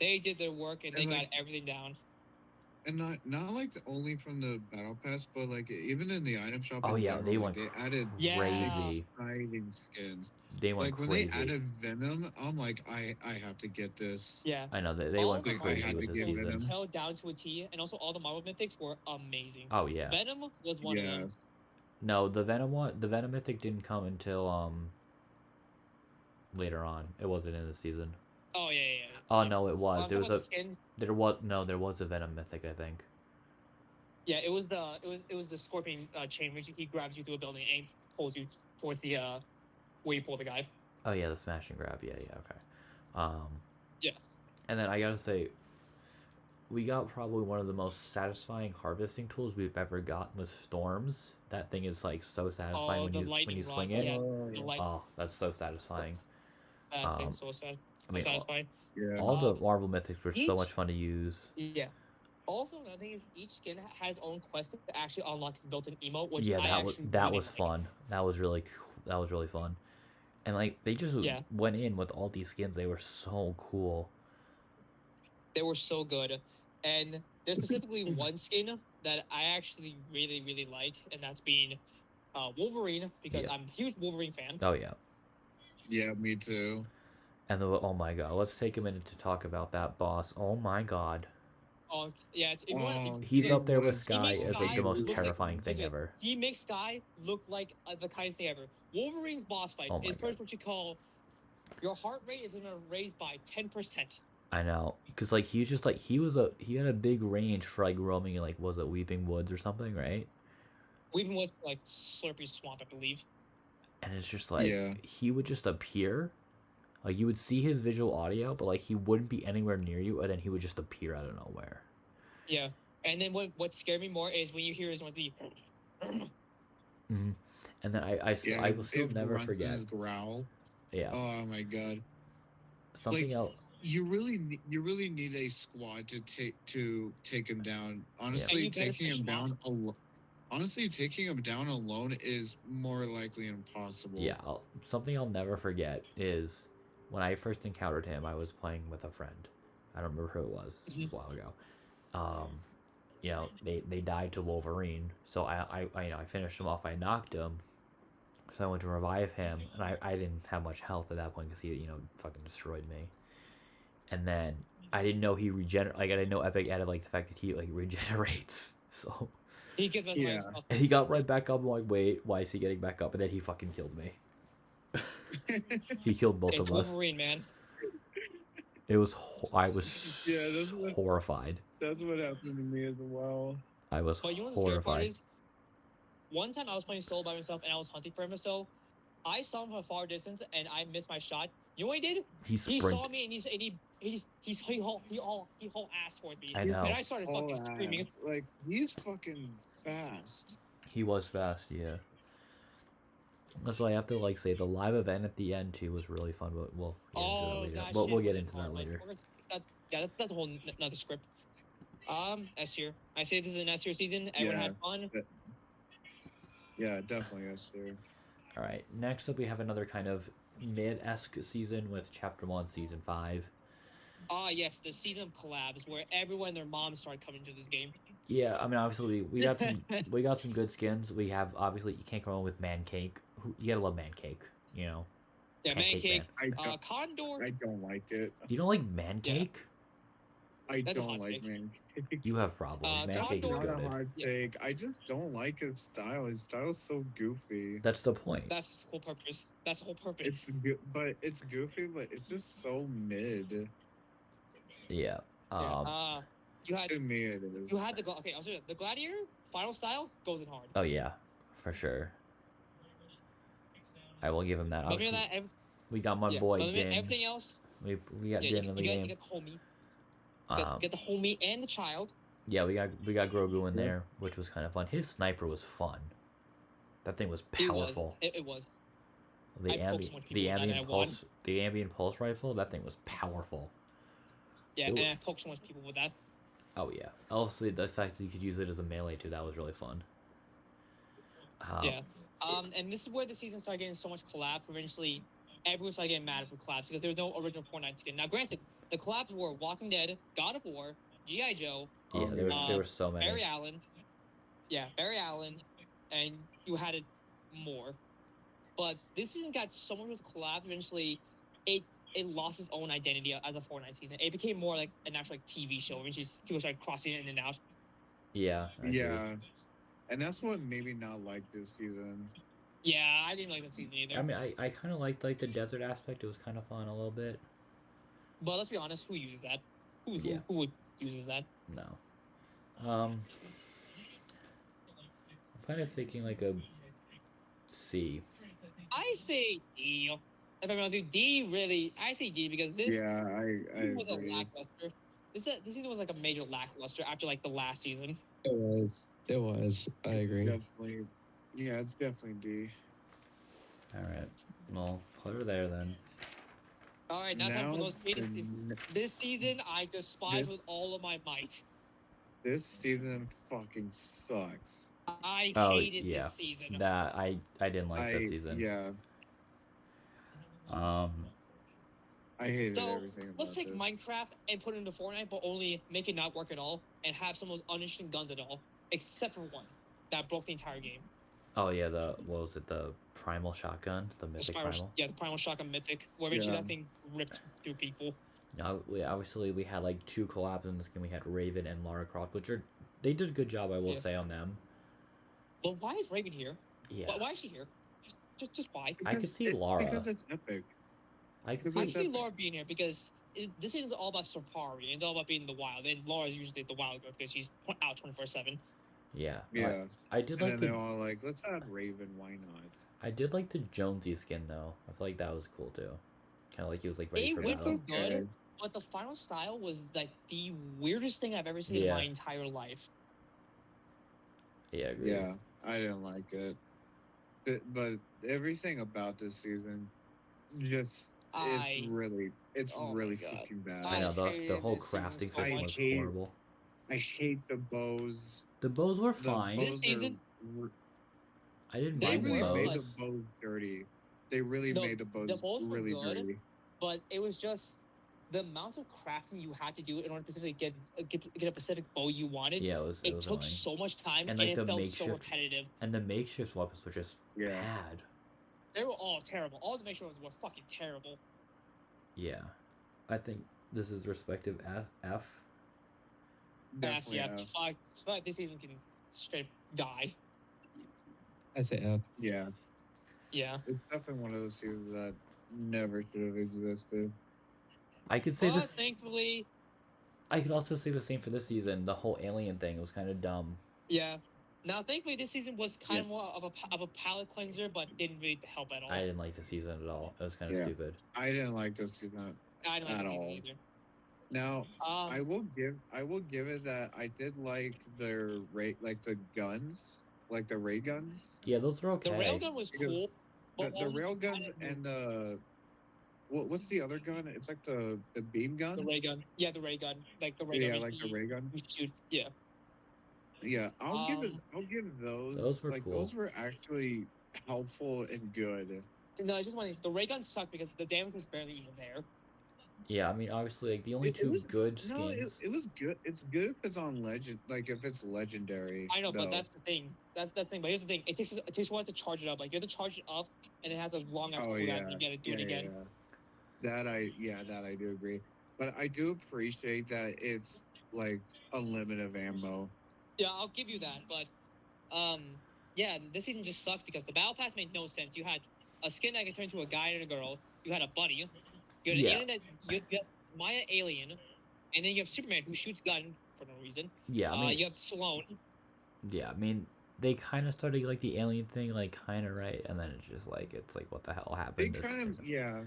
They did their work and they got everything down. And not like only from the battle pass, but like even in the item shop. Oh yeah, they went they added crazy. Exciting skins. They went like crazy. When they added Venom, I'm like, I have to get this. Yeah, I know they went crazy with this season. Detailed down to a T, and also all the Marvel mythics were amazing. Oh yeah, Venom was one of them. No, the Venom mythic didn't come until later on. It wasn't in the season. Oh yeah. Oh no, it was. There was a Venom mythic, I think. Yeah, it was the Scorpion chain, which he grabs you through a building and pulls you towards the where you pull the guy. Oh yeah, the smash and grab. Yeah, okay. Yeah. And then I gotta say, we got probably one of the most satisfying harvesting tools we've ever gotten with storms. That thing is like so satisfying when you swing it. Oh, that's so satisfying. That's so sad. I mean, satisfying. All the Marvel mythics were so much fun to use. Yeah. Also, another thing is each skin has its own quest to actually unlock its built-in emote, which that was fun. That was really cool. That was really fun. And like they just went in with all these skins. They were so cool. They were so good. And there's specifically one skin that I actually really, really like, and that's being Wolverine, because I'm a huge Wolverine fan. Oh yeah. Yeah, me too. And oh my god, let's take a minute to talk about that boss. Oh my god. Oh yeah, if you want, Oh, He's he up there with was Sky makes as like Sky the most look like- terrifying thing listen, ever. he makes Sky look like the kindest thing ever. Wolverine's boss fight Oh my is God. what you call your heart rate is gonna raise by 10%. I know, because like he's just like he had a big range for like roaming in like was it Weeping Woods or something, right? Weeping was like Slurpy Swamp, I believe. And it's just like Yeah. he would just appear, like you would see his visual audio, but like he wouldn't be anywhere near you, and then he would just appear out of nowhere. Yeah, and then what scared me more is when you hear his noise, the Mm-hmm. And then I will still his never grunts and forget. his growl. Yeah, Oh my god. something like, else. You really need a squad to take him down. Honestly, you better taking finish him him off. down alone. Honestly, taking him down alone is more likely impossible. Yeah, something I'll never forget is when I first encountered him. I was playing with a friend. I don't remember who it was. It was a while ago. You know, they died to Wolverine, so I finished him off. I knocked him, so I went to revive him, and I didn't have much health at that point because he fucking destroyed me. And then I didn't know he regenerate. Like I didn't know Epic added like the fact that he like regenerates. So he gets back Yeah. stuff. and he got right back up. I'm like, wait, why is he getting back up? And then he fucking killed me. He killed both It's of us. Wolverine, man. It was I was Yeah, that's what- horrified. That's what happened to me as well. I was But you know what the scary part horrified. is? One time I was playing solo by myself and I was hunting for him, so I saw him from a far distance and I missed my shot. You know what he did? He He sprinted. saw me and he hauled ass toward me. I know. And I started fucking screaming. Like, he's fucking fast. He was fast, yeah. That's why I have to like say the live event at the end too was really fun. But we'll get into that later. That We'll shit get was into that hard, later. That's a whole another script. S tier. I say this is an S tier season. Everyone Yeah. had fun. Yeah, definitely yes, sir. All right. Next up, we have another kind of mid-esque season with Chapter 1, Season 5. Yes, the season of collabs where everyone and their moms started coming to this game. Yeah, I mean, obviously we got some good skins. We have obviously you can't go wrong with Man Cake. You gotta love Man Cake, you know. Yeah, Pancake Mancake, I don't, Condor. I don't like it. You don't like Man Yeah. Cake? I That's a don't hot like take. man. You have problems. Man Cake is Condor- Not a good. hard Yeah. take. I just don't like his style. His style's so goofy. That's the point. That's the whole purpose. That's the whole purpose. It's goofy, but it's just so mid. Yeah. You had To me, it is. okay. I'll say the Gladiator final style goes in hard. Oh yeah, for sure. I will give him that. But other than Obviously, that, we got my yeah, boy other than Din. everything else, We got yeah, Din in the you game. get the homie, get the homie and the child. Yeah, we got Grogu in Yeah. there, which was kind of fun. His sniper was fun. That thing was It was. powerful. It was. The I poked so much people with that and I won. the ambient pulse rifle. That thing was powerful. Yeah, It and was- I poked so much people with that. Oh yeah. Also, the fact that you could use it as a melee too. That was really fun. Yeah. And this is where the season started getting so much collabs. Eventually, everyone started getting mad for collabs because there was no original Fortnite skin. Now, granted, the collabs were Walking Dead, God of War, G.I. Joe, Yeah, there were so many. Barry Allen. Yeah, Barry Allen, and you had it more. But this season got so much with collabs. Eventually, it lost its own identity as a Fortnite season. It became more like an actual like, TV show. Eventually, people started crossing in and out. Yeah. I agree. Yeah, and that's what made me not like this season. Yeah, I didn't like that season either. I mean, I kind of liked like the desert aspect. It was kind of fun a little bit. But let's be honest, who uses that? Yeah. Who would uses that? No. I'm kind of thinking like a C. I say D. If I'm honest with you, D really. I say D because this Yeah, I season was a agree. lackluster. This season was like a major lackluster after like the last season. It was. It was. I agree. Definitely. Yeah, it's definitely D. All right. Well, put her there then. All right, now time for those haters. the- This season, I despise This- with all of my might. This season fucking sucks. I Oh, hated yeah. this season. That I didn't like that season. Yeah, Um. I hated So, everything about Let's take this. Minecraft and put it into Fortnite, but only make it not work at all, and have some of those uninteresting guns at all, except for one that broke the entire game. Oh yeah, the what was it? The primal shotgun, the The mythic spiral, primal. yeah, the primal shotgun mythic, where eventually Yeah. that thing ripped through people. No, we had like two collabs in this game. We had Raven and Lara Croft, which are they did a good job, I will Yeah. say, on them. But why is Raven here? Yeah, Why is she here? Just why? I could see Lara. Because it's epic. I could because I see. can see Laura being here because this is all about safari. And it's all about being in the wild, and Laura's usually the wild girl because she's out 24/7. Yeah, no, Yeah. I did And like then the they're all like, let's add Raven, why not? I did like the Jonesy skin though. I feel like that was cool too. Kind of like he was like ready It for went battle. from good, but the final style was like the weirdest thing I've ever seen in Yeah. my entire life. Yeah, I agree. Yeah, I didn't like it. But everything about this season, just it's Oh my really God. fucking bad. I I know the hated whole this season crafting so system much. was I hate- horrible. I hate the bows. The bows were The fine. This bows season- I didn't They they mind the really were, made bows. the bows dirty. They really No, made the bows, the bows were really good. dirty. But it was just the amount of crafting you had to do in order to specifically get a specific bow you wanted. Yeah, it was It took annoying. so much time, And, and, like, it the felt so makeshift- repetitive. And the makeshift weapons were just Yeah. bad. They were all terrible. All the makeshift weapons were fucking terrible. Yeah, I think this is respective F. Definitely yeah, F. fuck, this season can straight die. I say F. Yeah, Yeah. it's definitely one of those seasons that never should have existed. I could say But this. thankfully, I could also say the same for this season. The whole alien thing was kind of dumb. yeah. Now, thankfully, this season was kind of more of a palate cleanser, but didn't really help at all. I didn't like the season at all. It was kind of Yeah. stupid. I didn't like this season I didn't like at the season all. either. Now, I Um, will give it that I did like their like the guns, like the ray guns, Yeah, those were okay. the railgun was Because cool, but the only rail to guns kind of and the what's the other gun? It's like the beam gun. the ray gun. Yeah, the ray gun. Like the ray gun. Yeah, which like the you- ray gun. you shoot. Yeah. Yeah, I'll Um, give those. Those were like cool. those were actually helpful and good. No, it's just one thing. The ray gun sucked because the damage was barely even there. Yeah, I mean, obviously, like the only two was good No, skins. it was good. It's good if it's on legend, like if it's legendary. I know, but though. that's the thing. That's the thing. But here's the thing. It takes a while to charge it up. Like you have to charge it up, and it has a long ass cooldown. And you gotta do it again. That I do agree. But I do appreciate that it's like unlimited ammo. Yeah, I'll give you that. But yeah, this season just sucked because the battle pass made no sense. You had a skin that could turn into a guy and a girl. You had a bunny. You had an Yeah. alien that you had Maya alien, and then you have Superman who shoots gun for no reason. Yeah, I mean, You have Sloane. yeah, I mean, they kind of started like the alien thing, like kind of right, and then it's just like it's like what the hell They happened? kind of Yeah.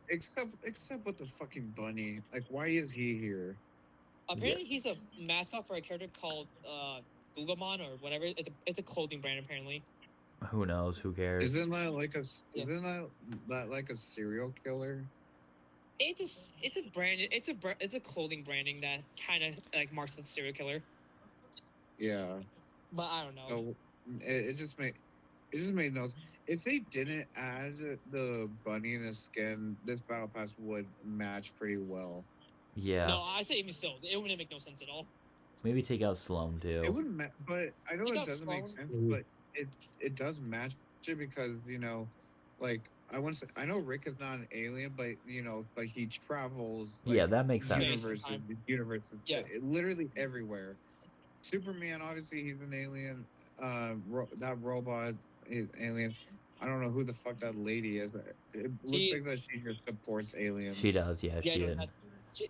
Except with the fucking bunny. Like, why is he here? Apparently, he's a mascot for a character called Gugamon or whatever. It's a clothing brand apparently. Who knows? Who cares? Isn't that like a Yeah. isn't that like a serial killer? It's a brand. It's a clothing branding that kind of like marks as a serial killer. Yeah. But I don't know. So it just made no. If they didn't add the bunny in the skin, this battle pass would match pretty well. Yeah, No, I say even still, it wouldn't make no sense at all. maybe take out Sloan too. It wouldn't, but I know You it got doesn't make Sloan. sense, but it does match it because like I know Rick is not an alien, but but he travels. Like, Yeah, that makes sense. universe, Yeah. literally everywhere. Superman, obviously, he's an alien. That robot is alien. I don't know who the fuck that lady is. It looks like that she just supports aliens. She does, yeah, Yeah, she no, did.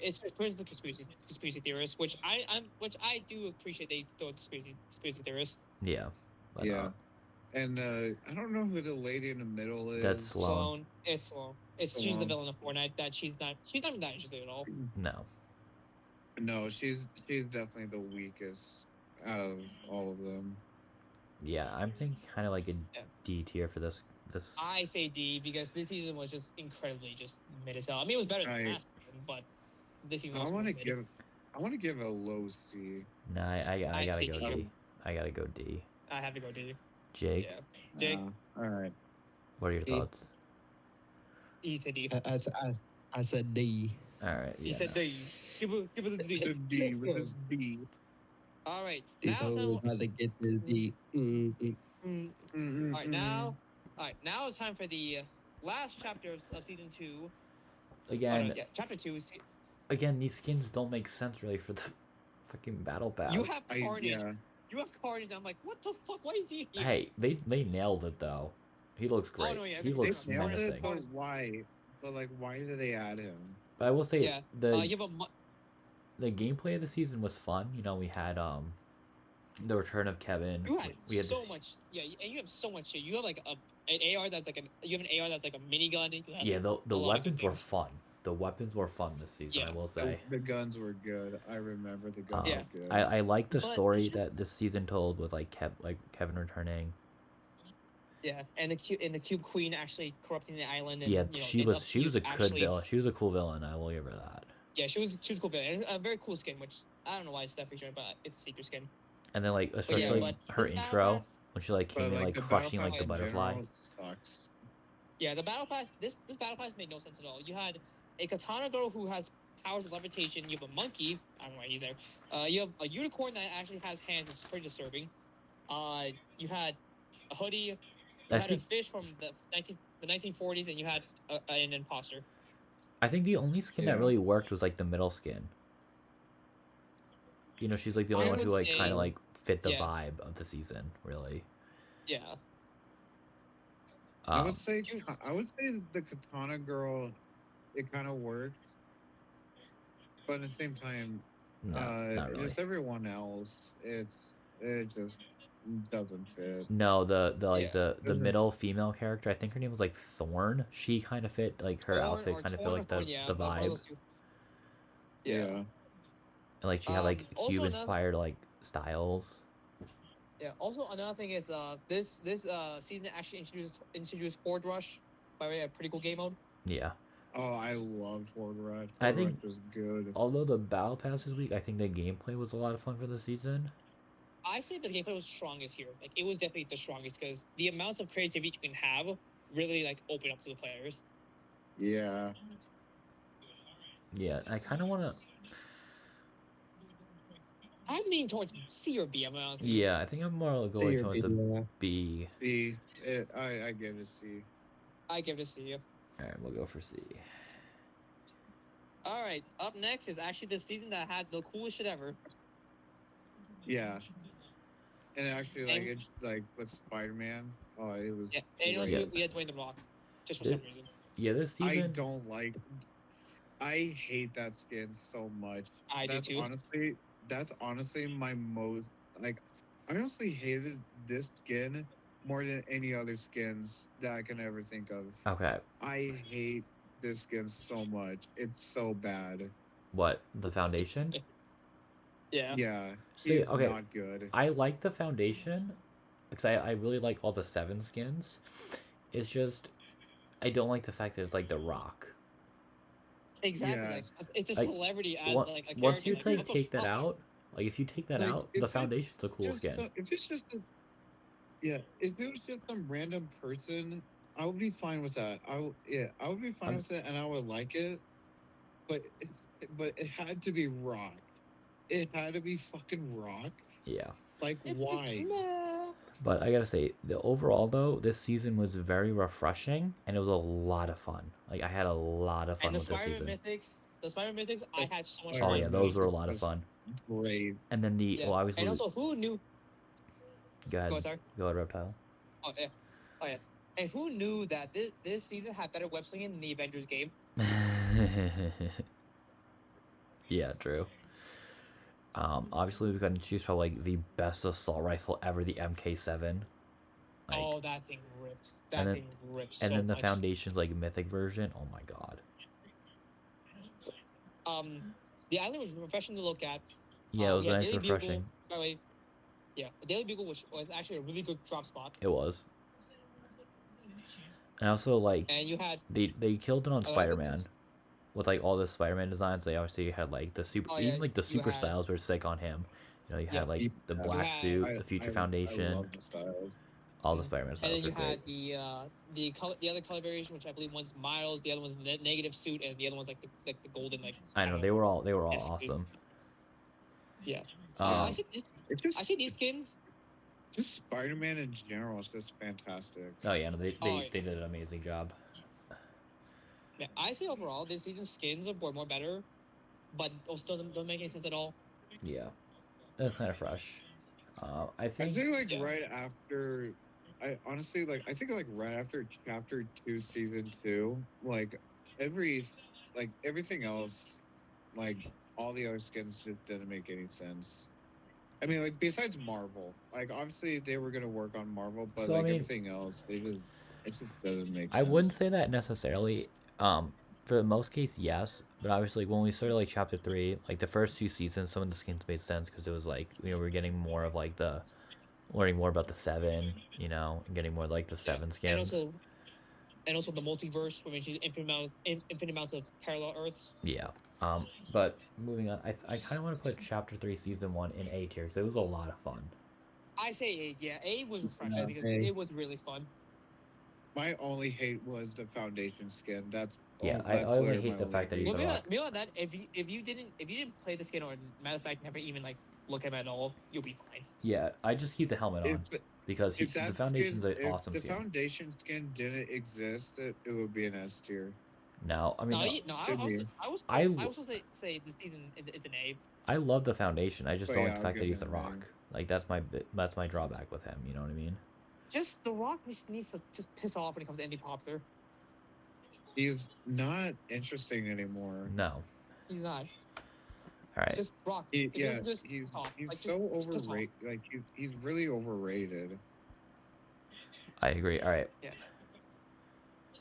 it's the conspiracy theorists, which I do appreciate. They throw conspiracy theorists. Yeah, but, Yeah. And I don't know who the lady in the middle is. That's Sloan. It's Sloan. She's the Sloan. villain of Fortnite. She's not even that interested at all. No. No, she's definitely the weakest out of all of them. Yeah, I'm thinking kind of like a Yeah. D tier for this. I say D because this season was just incredibly just mid as hell. I mean, it was better than last season, but this season I was want to mid. give a low C. Nah, I I'd gotta say go D. D. I gotta go D. I have to go D. Jake, Yeah, Jake, All right. what are your D. thoughts? he said D. I said D. All right. He yeah, said no. D. Give it a It's D. a D with this B. All right. These Now hoes some about to get this D. All right, now it's time for the last chapter of season 2. Again, chapter 2. again, these skins don't make sense really for the fucking battle pass. You have Carnage. Yeah. You have Carnage, and I'm like, what the fuck? Why is he here? Hey, they nailed it though. He looks great. no, yeah, He looks They nailed it, menacing. but why? But like, why did they add him? But I will say Yeah. You have the gameplay of the season was fun. You know, we had the return of Kevin. You had we had so this- much. Yeah, and you have so much shit. You have like an AR that's like you have an AR that's like a minigun. You have, Yeah, like, the a lot of good weapons were things. fun. The weapons were fun this season. Yeah. I will say. The guns were good. I remember the guns Yeah. were good. I like the But it's story just- that this season told with like Kevin returning. Yeah, and the Cube Queen actually corrupting the island. And, Yeah, you know, she ends was up a good actually- villain. She was a cool villain. I will give her that. Yeah, she was a cool villain. A very cool skin, which I don't know why it's that featured, but it's a secret skin. And then like But especially yeah, but her this battle intro pass- when she like came But, in like the crushing Battle like the Pass in butterfly. general sucks. Yeah, the battle pass. This battle pass made no sense at all. You had a katana girl who has powers of levitation. You have a monkey. I don't know why he's there. You have a unicorn that actually has hands, which is pretty disturbing. You had a hoodie. You I had think a fish from the 1940s, and you had an imposter. I think the only skin that Yeah. really worked was like the middle skin. You know, she's like the only I one who would like say- kind of like fit the yeah. vibe of the season, really. Yeah. I Um, would say Dude. the katana girl, it kind of worked, but at the same time, no, not really. just everyone else, it just doesn't fit. No, the like Yeah. the Doesn't- middle female character. I think her name was like Thorn. She kind of fit like her Thorn outfit or kind of fit Torn or like the Thorn, yeah, the one of vibe, those two. Yeah. and like she had like Also cube another- inspired like styles. Yeah. Also, another thing is this season actually introduced Horde Rush, by the way, a pretty cool game mode. Yeah. Oh, I loved Horde Rush. I Horde think- Rush was good. Although the battle pass this week, I think the gameplay was a lot of fun for the season. I say the gameplay was strongest here. Like it was definitely the strongest because the amounts of creativity you can have really like open up to the players. Yeah. Yeah, I kind of want to. I'm leaning towards C or B. I'm honest. with you. Yeah, I think I'm more C going or towards B, a yeah. B. See, I give it a C. I give it a C. All right, we'll go for C. All right. Up next is actually the season that had the coolest shit ever. Yeah. And actually, like And- it's like with Spider-Man. Oh, it was. Yeah, and also Yeah. we had Dwayne the Rock, just for It- some reason. Yeah, this I season. don't like. I hate that skin so much. I do too. That's honestly my most like. I honestly hated this skin more than any other skins that I can ever think of. Okay, I hate this skin so much. It's so bad. what the foundation? Yeah. Yeah, See, it's okay, not good. I like the foundation because I really like all the 7 skins. It's just I don't like the fact that it's like the Rock. Exactly. Yes. Like, it's a Like, celebrity as Once- like a Once character. you like, take what the take that fuck? out, like if you take that Like, out, if the it's foundation's a cool just skin. if it's just yeah, if it was just some random person, I would be fine with that. I would be fine I'm- with it, and I would like it. But it had to be Rock. It had to be fucking Rock. Yeah. Like If it's why? small- But I gotta say, the overall though, this season was very refreshing and it was a lot of fun. Like I had a lot of fun And the with this Spider-Man season. Mythics, I had so much Oh, Oh fun yeah, with those those. were a lot of fun. Great. And then the Yeah. well, obviously, And also, who knew? go ahead, Go sorry. go ahead, Reptile. Oh yeah. And who knew that this season had better web slinging than the Avengers game? Yeah, true. Obviously we got to choose from like the best assault rifle ever, the MK7. Like, Oh, that thing ripped. That and then- thing ripped and so then the much. Foundation's like mythic version. Oh my god. The island was refreshing to look at. Yeah, it was we had nice Daily and Bugle, refreshing. by the way, yeah, the Daily Bugle, which was actually a really good drop spot. It was. And also like And you had they killed it on I like that Spider-Man. this- With like all the Spider-Man designs, they obviously had like the super, Oh, yeah, even like the you super had- styles were sick on him. You know, you Yeah. had like the You black had- suit, the Future Foundation, I love the styles. all the Spider-Man and styles then were you great. had the other color variation, which I believe one's Miles, the other one's negative suit, and the other one's like the golden like. I know they were all Yes, dude. awesome. Yeah. Um, I see It just these skins. Just Spider-Man in general is just fantastic. Oh yeah, no, they Oh, yeah. they did an amazing job. Yeah, I say overall this season's skins were more better, but also don't make any sense at all. Yeah, it's kind of fresh. I I think think like Yeah. right after, I honestly like I think like right after chapter 2, season 2, like every like everything else, like all the other skins just didn't make any sense. I mean, like besides Marvel, like obviously they were gonna work on Marvel, but so. I like mean, everything else, it just doesn't make I wouldn't sense. say that necessarily. For the most case, yes, but obviously when we started like chapter 3, like the first 2 seasons, some of the skins made sense because it was like we're getting more of like the learning more about the seven, and getting more like the Yeah. seven And skins. also the multiverse, which is infinite amount of parallel Earths. Yeah. But moving on, I kind of want to put chapter 3, season 1 in A tier. So it was a lot of fun. I say A. Yeah, A was refreshing Yeah, because A. it was really fun. My only hate was the foundation skin. Yeah, I That's only literally hate my the only fact that hate. he's a rock. Maybe on that, if you didn't play the skin or matter of fact never even like look at him at all, you'll be fine. Yeah, I just keep the helmet If on because if the that foundation's skin, an if awesome the skin. foundation skin didn't exist, it would be an S tier Now, I mean, No, to me. I also say this season it's an A. I love the foundation. I just But don't like yeah, the I'll fact that give he's it a an A. rock. Like that's my drawback with him. You know what I mean? Just The Rock just needs to just piss off when it comes to anything popular. He's not interesting anymore. No. He's not. All right. Just Rock. He, If he yeah, doesn't just piss off, he's like so just piss off. overrated. Like he's really overrated. I agree. All right. Yeah.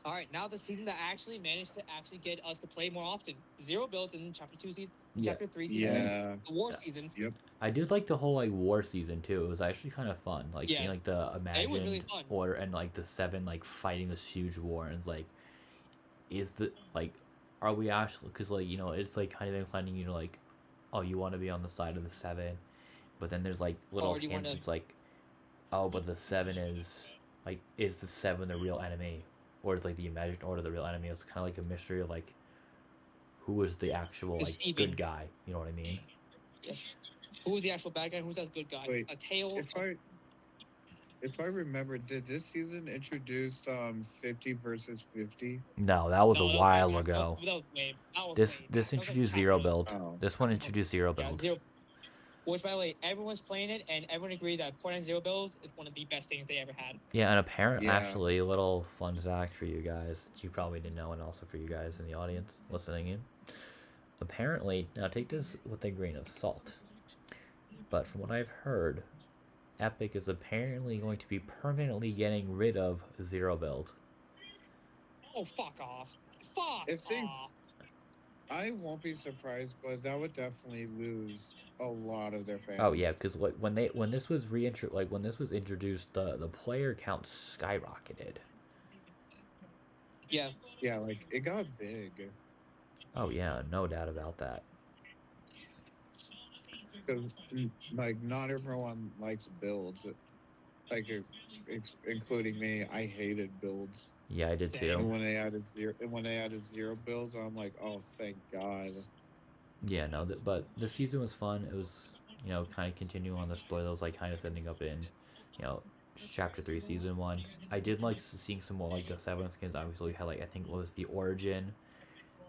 All right, now the season that actually managed to actually get us to play more often. Zero builds in chapter 2 season, Yeah. chapter 3 season, Yeah. the war Yeah. season. Yep. I did like the whole like war season too. It was actually kind of fun. Like Yeah. seeing like the It was imagined really fun. order and like the seven like fighting this huge war, and it's like, is the like, are we actually? Because like it's like kind of inclining you to like, oh, you want to be on the side of the seven, but then there's like little Or do you hints. wanna- It's like, oh, but the seven is the seven the real enemy, or is like the imagined order the real enemy? It's kind of like a mystery of like, who is the actual like Deceiving. good guy? You know what I mean? Yeah. Who was the actual bad guy? Who's that good guy? Wait, A tail. If I remember, did this season introduce 50 versus 50? No, that was No, a that was while lame. ago. That was lame. That was This lame. this That was like introduced chapter- zero build. Oh. This one introduced zero Yeah, build. zero. Which, by the way, everyone's playing it, and everyone agreed that Fortnite Zero Build is one of the best things they ever had. Yeah, and apparently, Yeah. actually, a little fun fact for you guys that you probably didn't know, and also for you guys in the audience listening in. Apparently, now take this with a grain of salt, but from what I've heard, Epic is apparently going to be permanently getting rid of zero build. Oh, fuck off. Fuck If they- off. I won't be surprised, but that would definitely lose a lot of their fans. Oh yeah, because like when this was introduced, the player count skyrocketed. Yeah. Yeah, like it got big. Oh yeah, no doubt about that. Because like not everyone likes builds. Like including me, I hated builds. Yeah, I did And too. when they added zero builds, I'm like, oh, thank God. Yeah, no, but the season was fun. It was, kind of continuing on the story that was like kind of setting up in, chapter 3, season 1. I did like seeing some more like the seven skins. Obviously, we had like I think what was the origin,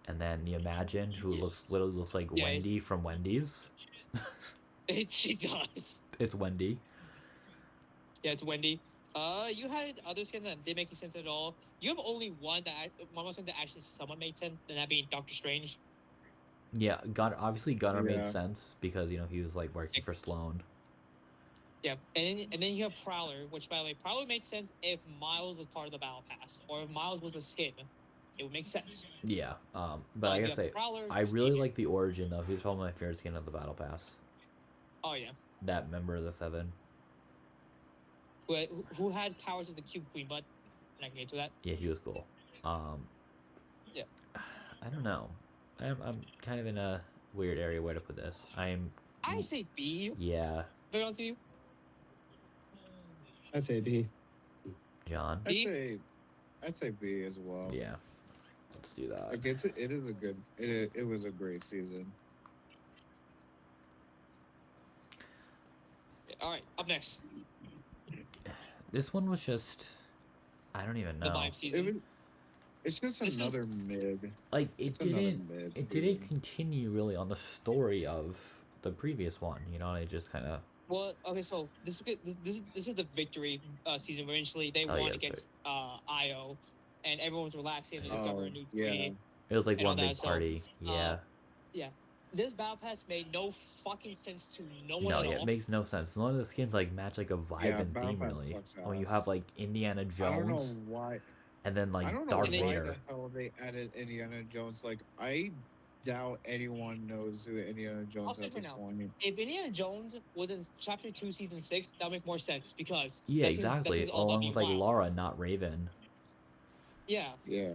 and then the imagined, who literally looks like Yeah. Wendy from Wendy's. She does. It's Wendy. Yeah, it's Wendy. You had other skins that didn't make sense at all. You have only one skin that actually somewhat made sense, and that being Doctor Strange. Yeah, obviously Gunnar made Yeah. sense because he was like working for Sloan. Yeah, and then you have Prowler, which by the way, Prowler makes sense if Miles was part of the Battle Pass, or if Miles was a skin, it would make sense. Yeah, but I you gotta have say, Prowler, I really Stevie. like the origin though. He was probably my favorite skin of the Battle Pass. Oh yeah, That member of the seven. who had powers of the Cube Queen, but I'm not gonna get to that. Yeah, he was cool. Yeah. I don't know. I'm kind of in a weird area where to put this. I say B. Yeah, Very on to you. I'd say B. John. B? I'd say B as well. Yeah, let's do that. Like it was a great season. All right, up next. This one was just, I don't even The know. vibe season. It's just This is- another mid. Like it It's another didn't, mid. it dude. didn't continue really on the story of the previous one. You know, it just kind of. Well, okay, so this is the victory season where eventually they Oh, won yeah, against Io, and everyone was relaxing and they discovered a new yeah. tree. It was like And all one big that, so, party. Yeah. Yeah, this battle pass made no fucking sense to no one No, at yeah, all. it makes no sense. None of the skins like match like a vibe Yeah, and Battle theme Pass really. sucks When you ass. have like Indiana I don't know Jones why. and then I like don't know Darth why Vader. the hell they added Indiana Jones. Like, I doubt anyone knows who Indiana Jones say at for this now. point. If Indiana Jones was in Chapter 2, Season 6, that would make more sense because Yeah, that season's exactly. all about Along being with like wild. Laura, not Raven. Yeah, Yeah.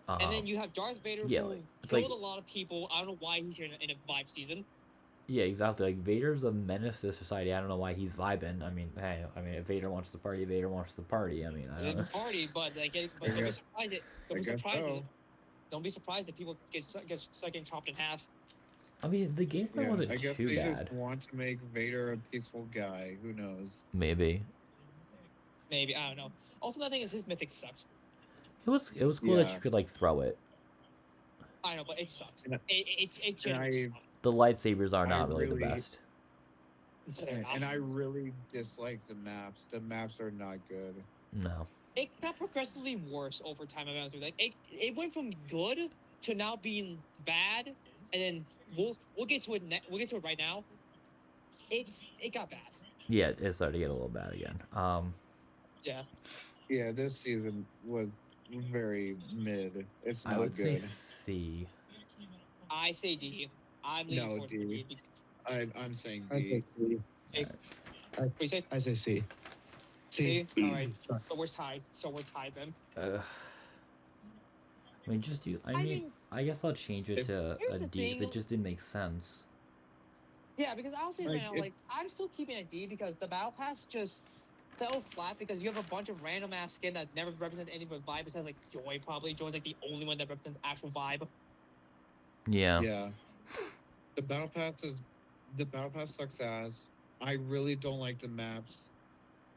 and then you have Darth Vader yeah, who like, it's killed like- a lot of people. I don't know why he's here in a vibe season. Yeah, exactly. Like Vader's a menace to society. I don't know why he's vibing. I mean, hey, if Vader wants to party, Vader wants to party. I mean, I don't know. Party, but like, but I don't be guess- surprised. I guess so. Don't be surprised that people start getting chopped in half. I mean, the gameplay Yeah, wasn't I guess too they bad. just want to make Vader a peaceful guy. Who knows? Maybe Maybe I don't know. Also, the thing is, his mythic sucked. it was cool that Yeah. you could like throw it. I know, but it sucked. And I- It genuinely sucked. The lightsabers are I not really the really- best. They're And I not. really dislike the maps. The maps are not good. No. It got progressively worse over time. I'm honest with you. Like it went from good to now being bad, and then we'll get to it. We'll get to it right now. It got bad. Yeah, it started to get a little bad again. Yeah. Yeah, this season was very mid. It's not I would say good. C. I say D. I'm leaning No, towards D. D. I'm saying I D. say C. What you say? I say C. C. All right. So we're tied. Then. I mean, just do. I mean, I guess I'll change it to Here's a the D because thing. it just didn't make sense. Yeah, because I'll say right Like, now, it- like I'm still keeping a D because the battle pass just fell flat because you have a bunch of random ass skin that never represent any but vibe. Besides like Joy, probably Joy's like the only one that represents actual vibe. Yeah. Yeah. The battle pass sucks ass. I really don't like the maps.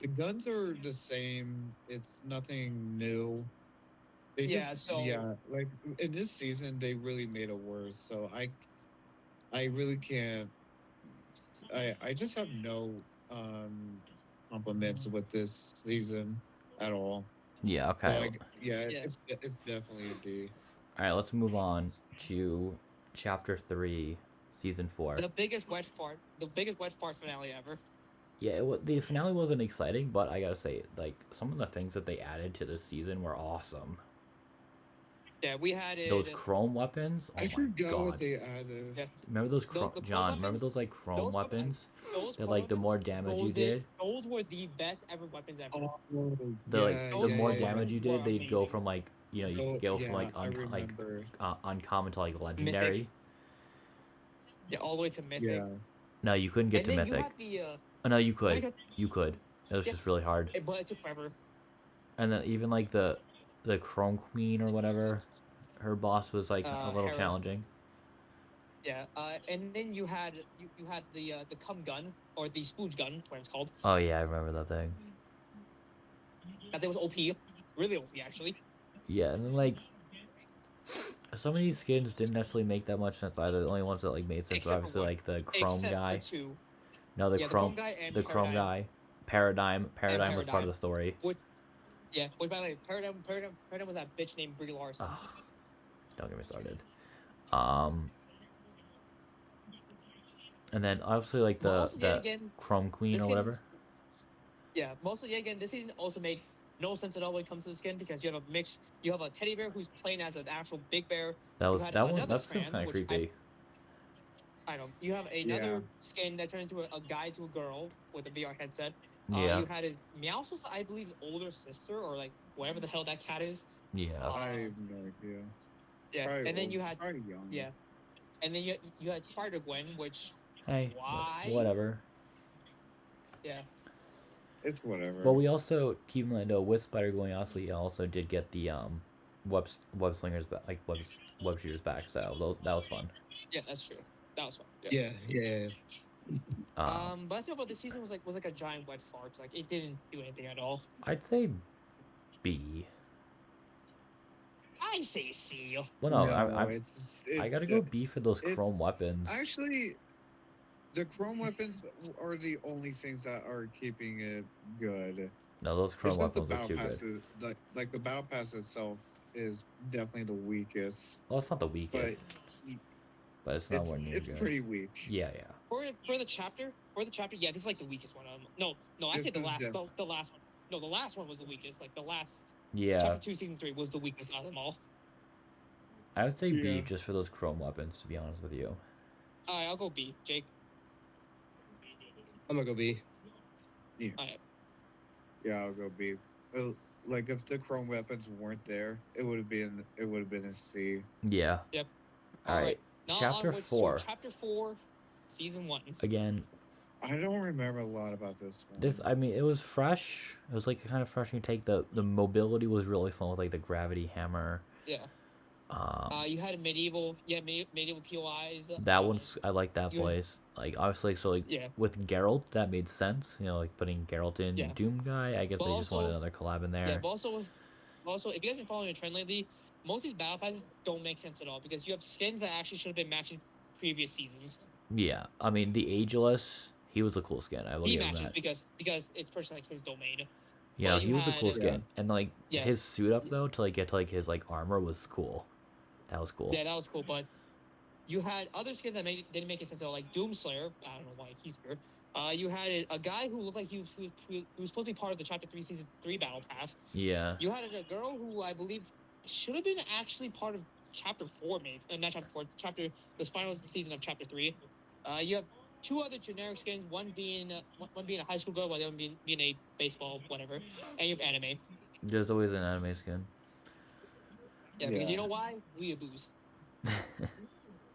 The guns are the same. It's nothing new. They Yeah, so- like in this season they really made it worse. So I really can't. I just have no compliments with this season at all. Yeah. So Okay. Yeah. it's definitely a D. All right. Let's move on to chapter 3, season 4. The biggest wet fart finale ever. Yeah, the finale wasn't exciting, but I gotta say, like some of the things that they added to this season were awesome. Yeah, we had it. Those chrome weapons. Oh I my forgot what god! they added. Yeah. Remember those The chrome John? Remember weapons- those like chrome those weapons? Those That like the more weapons, damage you those did, those were the best ever weapons ever. the more damage you did, were they'd go amazing. from like you Oh, could go from yeah, like I remember. uncommon to like legendary. Yeah, all the way to mythic. Yeah. No, you couldn't get And to then mythic. you had the Oh no, you you could. had- You could. It was Yeah. just really hard. but it took forever. And then even like the Chrome Queen or whatever, her boss was like a little Harris. challenging. Yeah, and then you had the cum gun or the spooge gun, what it's called. Oh yeah, I remember that thing. That thing was OP, really OP actually. Yeah, and then like some of these skins didn't necessarily make that much sense either. The only ones that like made sense were Except for obviously one. like the Chrome Except guy. for two. No, the Yeah, Chrome guy and the Chrome Paradigm. guy. Paradigm was part of Paradigm. the story. Yeah, which by the way, Paradigm was that bitch named Brie Larson. Ugh, don't get me started. And then obviously like But the also, yet again, Chrome Queen this or skin- whatever. yeah, mostly yet again, this season also made no sense at all when it comes to the skin because you have a mix. You have a teddy bear who's playing as an actual big bear. That was had that one. another That seems trans, kind of which I- creepy. I don't. You have another Yeah. skin that turned into a guy to a girl with a VR headset. Yeah, You had a Meows's, I believe, older sister or like whatever the hell that cat is. yeah. I have no idea. Yeah, Probably and then old- you had probably young. yeah, and then you had Spider Gwen, which Hey, why? whatever. yeah, It's whatever. But we also keep in mind though with Spider Gwen also did get the web slingers back, like web shooters back. So that was fun. yeah, that's true. That was fun. Yeah. But I still thought this season was like a giant wet fart. Like it didn't do anything at all. I'd say B. I say C. Well, no, No, I gotta go B for those it's chrome weapons. actually the chrome weapons are the only things that are keeping it good. No, those It's chrome just the weapons are battle too pass good. is like the battle pass itself is definitely the weakest, Well, it's not the but weakest, but it's not near it's good. pretty weak. Yeah. For the chapter, yeah, this is like the weakest one. No, I This say the is last one. No, the last one was the weakest. Like the last Yeah, chapter 2, season 3 was the weakest out of them all. I would say B Yeah. just for those chrome weapons, to be honest with you. All right, I'll go B. Jake. I'm gonna go B. Yeah, I'll go B. Like if the chrome weapons weren't there, it would have been a C. Yeah. Yep. All right. Now Chapter onwards to 4. Chapter 4, season 1. Again, I don't remember a lot about this one. it was fresh. It was like a kind of fresh new take. The mobility was really fun with like the gravity hammer. Yeah. You had medieval POIs. I like that you- place. Like obviously, so like Yeah. with Geralt, that made sense. You know, like putting Geralt in Yeah. Doom Guy. I guess But they just wanted also- another collab in there. Yeah, but also, if you guys been following the trend lately, most of these battle passes don't make sense at all because you have skins that actually should have been matching previous seasons. Yeah, I mean the Ageless, he was a cool skin. I will He give him matches that. because it's personally like his domain. You know, But he you was a cool had- skin, and like Yeah. his suit up though to like get to like his like armor was cool. That was cool. Yeah, that was cool, but you had other skins that didn't make sense at all, like Doomslayer. I don't know why he's here. You had a guy who looked like he was supposed to be part of the Chapter 3 Season 3 Battle Pass. Yeah. You had a girl who I believe should have been actually part of Chapter 4, maybe. Not Chapter 4, this final season of Chapter 3. You have two other generic skins, one being a high school girl, while the other being a baseball, whatever. And you have anime. There's always an anime skin. Yeah, because you Yeah. know why? Weeaboos.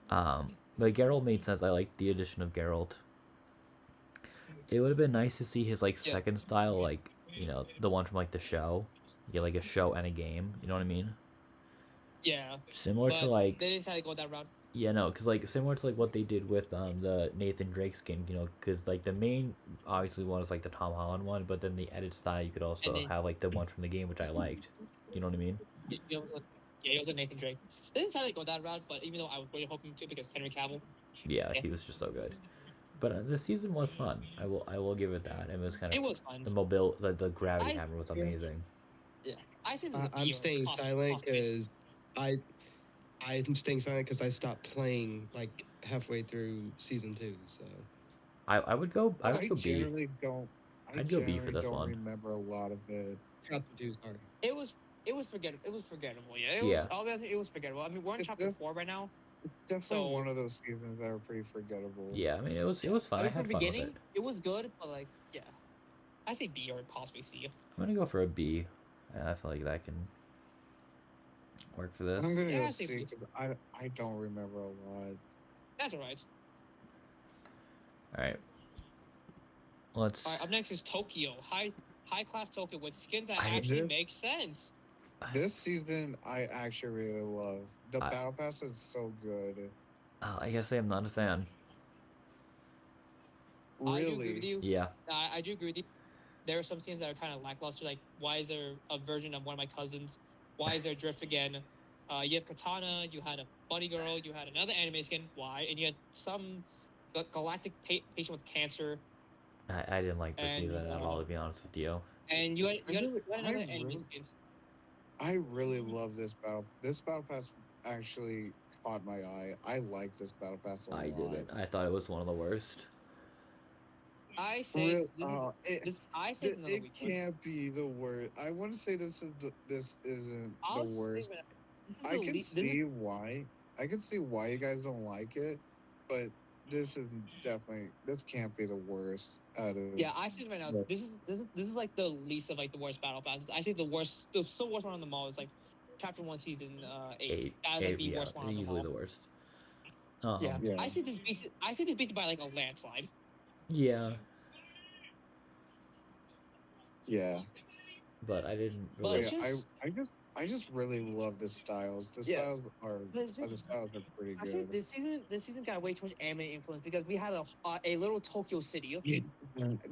But Geralt made sense. I like the addition of Geralt. It would have been nice to see his like Yeah. second style, like you know the one from like the show. You get like a show and a game. You know what I mean? Yeah. Similar But to like they didn't decide to go that route. yeah, no, because like similar to like what they did with the Nathan Drake skin. You know, because like the main obviously one is like the Tom Holland one, but then the edit style you could also then- have like the one from the game, which I liked. You know what I mean? It was a Nathan Drake. They didn't decide to go that route, but even though I was really hoping to because Henry Cavill. Yeah, Yeah. he was just so good. But the season was fun. I will give it that. It was kind It of was fun. the gravity I- hammer was amazing. I said this is a B I'm or staying possibly- silent possibly. because I'm staying silent because I stopped playing like halfway through season 2. So I would go B. I generally don't remember a lot of it. chapter 2, sorry. It was forgettable. It was forgettable. Yeah. Yeah. I'll be honest, it was forgettable. I mean, we're in It's chapter def- 4 right now. It's definitely So- one of those seasons that are pretty forgettable. Yeah, I mean it was fun. I I mean, had from the fun beginning, with it. it was good, but like, yeah, I say B or possibly C. I'm gonna go for a B. I feel like that can work for this. I'm gonna Yeah, go I think C we- 'cause I don't remember a lot. That's alright. All right. Let's. All right. Up next is Tokyo. High class Tokyo with skins that I- actually this- make sense. This season I actually really love. The I- battle pass is so good. I guess I'm not a fan. I do agree with Really. you. Yeah. I do agree with you. There are some scenes that are kind of lackluster. Like, why is there a version of one of my cousins? Why is there Drift again? You have Katana. You had a Bunny Girl. You had another anime skin. Why? And you had some galactic patient with cancer. I didn't like this And, season at all, to be honest with you. And you had another I anime really- skin. I really love this battle. This battle pass actually caught my eye. I like this battle pass a lot. I didn't. I thought it was one of the worst. I say I say It, another it weak one. can't be the worst. I want to say this isn't I'll the say worst. that this is I the can least- see why. I can see why you guys don't like it, but this can't be the worst out of. Yeah, I say it right now. Yeah. This is like the least of like the worst battle passes. I say the worst, the so worst one on them all is like Chapter 1, Season 8. That is like the yeah, worst one on them easily all. the worst. Yeah. Yeah. I say this beats by like a landslide. Yeah, Yeah. but I didn't Well, really. it's just- I just really love the styles. The Yeah. styles are But it's just- the styles are pretty I say good. this season got way too much anime influence because we had a little Tokyo City. Yeah,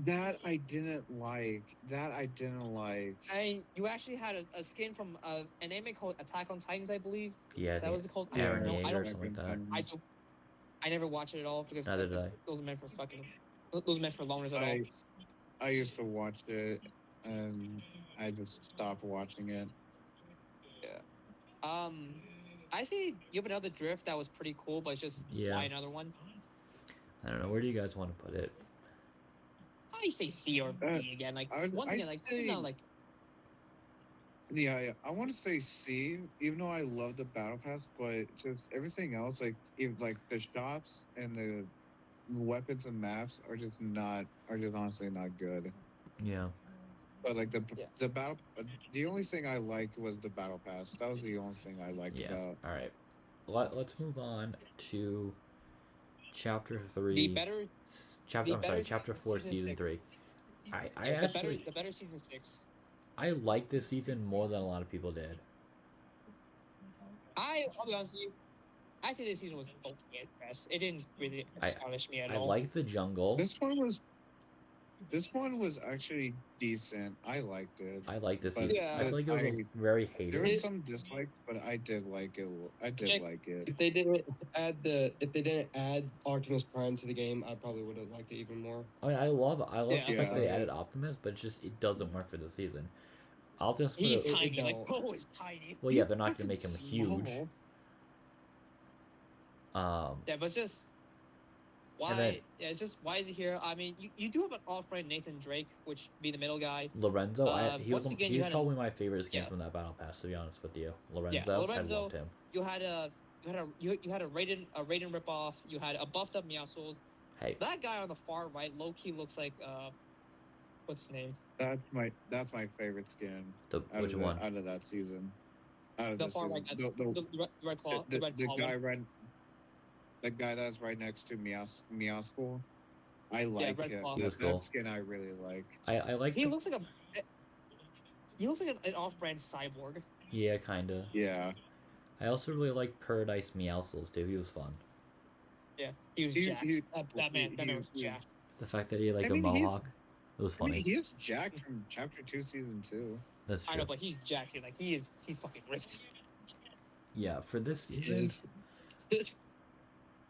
that I didn't like. That I didn't like. And you actually had a skin from an anime called Attack on Titans, I believe. Yeah, I Is that think what it's called? Yeah, Aaron No, I Yeager or don't. something like that. I don't. I never watched it at all because Neither did I. those are meant for fucking. Those are meant for loners at all. I used to watch it, and I just stopped watching it. I say you have another drift that was pretty cool, but it's just Yeah. why another one? I don't know. Where do you guys want to put it? I say C or B again. Like once I'd again, like this is say- not like Yeah. I want to say C, even though I love the battle pass, but just everything else, like like the shops and the weapons and maps are just honestly not good. Yeah. But like Yeah. the battle, the only thing I liked was the battle pass. That was the only thing I liked Yeah. about. All right. Let's move on to chapter 3. the better Chapter 4, season season 6. 3. I the actually better season 6. I like this season more than a lot of people did. I'll be honest with you. I say this season was okay at best. It didn't really astonish me at I all. like the jungle. This one was actually decent. I liked it. I like this But- season. Yeah. I feel like it was very There hated. was some dislikes, but I did like it. I did Jake- like it. If they didn't add Optimus Prime to the game, I probably would have liked it even more. I mean, I love Yeah. the fact that they Yeah. added Optimus, but it doesn't work for the season. Optimus for He's the, It tiny. Like don't. Poe is tiny. well, yeah, they're not gonna make him Fucking huge. small. Yeah, but just why? And then- Yeah, it's just why is he here? I mean, you do have an off-brand Nathan Drake, which be the middle guy. Lorenzo, he was once again, you he was had probably my favorite skin yeah. from that battle pass. To be honest with you, Lorenzo, I Lorenzo- loved him. You had a Raiden ripoff. You had a buffed up Meowscles. Hey, That guy on the far right, low key looks like what's his name? That's my favorite skin which one? out of that season. Out of The this far season. right, The Red Claw. The Red Claw guy one. the guy that's right next to Meowscles. I like Red him. Claw. He was That cool. skin I really like. I like. He looks like an off-brand cyborg. Yeah, kinda. Yeah. I also really like Paradise Meowscles too. He was fun. Yeah, he was He- jacked. he- that man he- was he- jacked. The fact that he had like I a mean, he's- mohawk, it was I funny. mean, he is Jack from Chapter 2, Season 2. That's I true. know, but he's jacked. Dude. Like he's fucking ripped. Yeah, for this It season, is.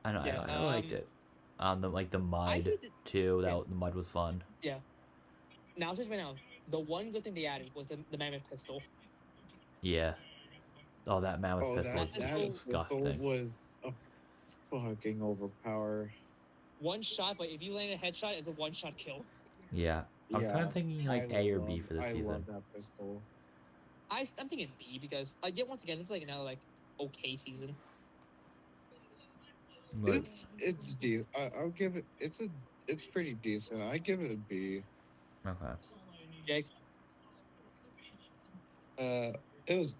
I don't know. Yeah, I liked it. The I mud say that, too. yeah. The mud was fun. now, just right now, the one good thing they added was the mammoth pistol. Yeah. Oh, that mammoth Oh, pistol that is pistol disgusting. was a fucking overpower. One shot, but if you land a headshot, it's a one-shot kill. Yeah. I'm kind Yeah, of thinking like A or B for this I season. love that pistol. I'm thinking B because yet once again, this is like another like okay season. But It's decent. I'll give it. It's pretty decent. I give it a B. okay. Jake, It was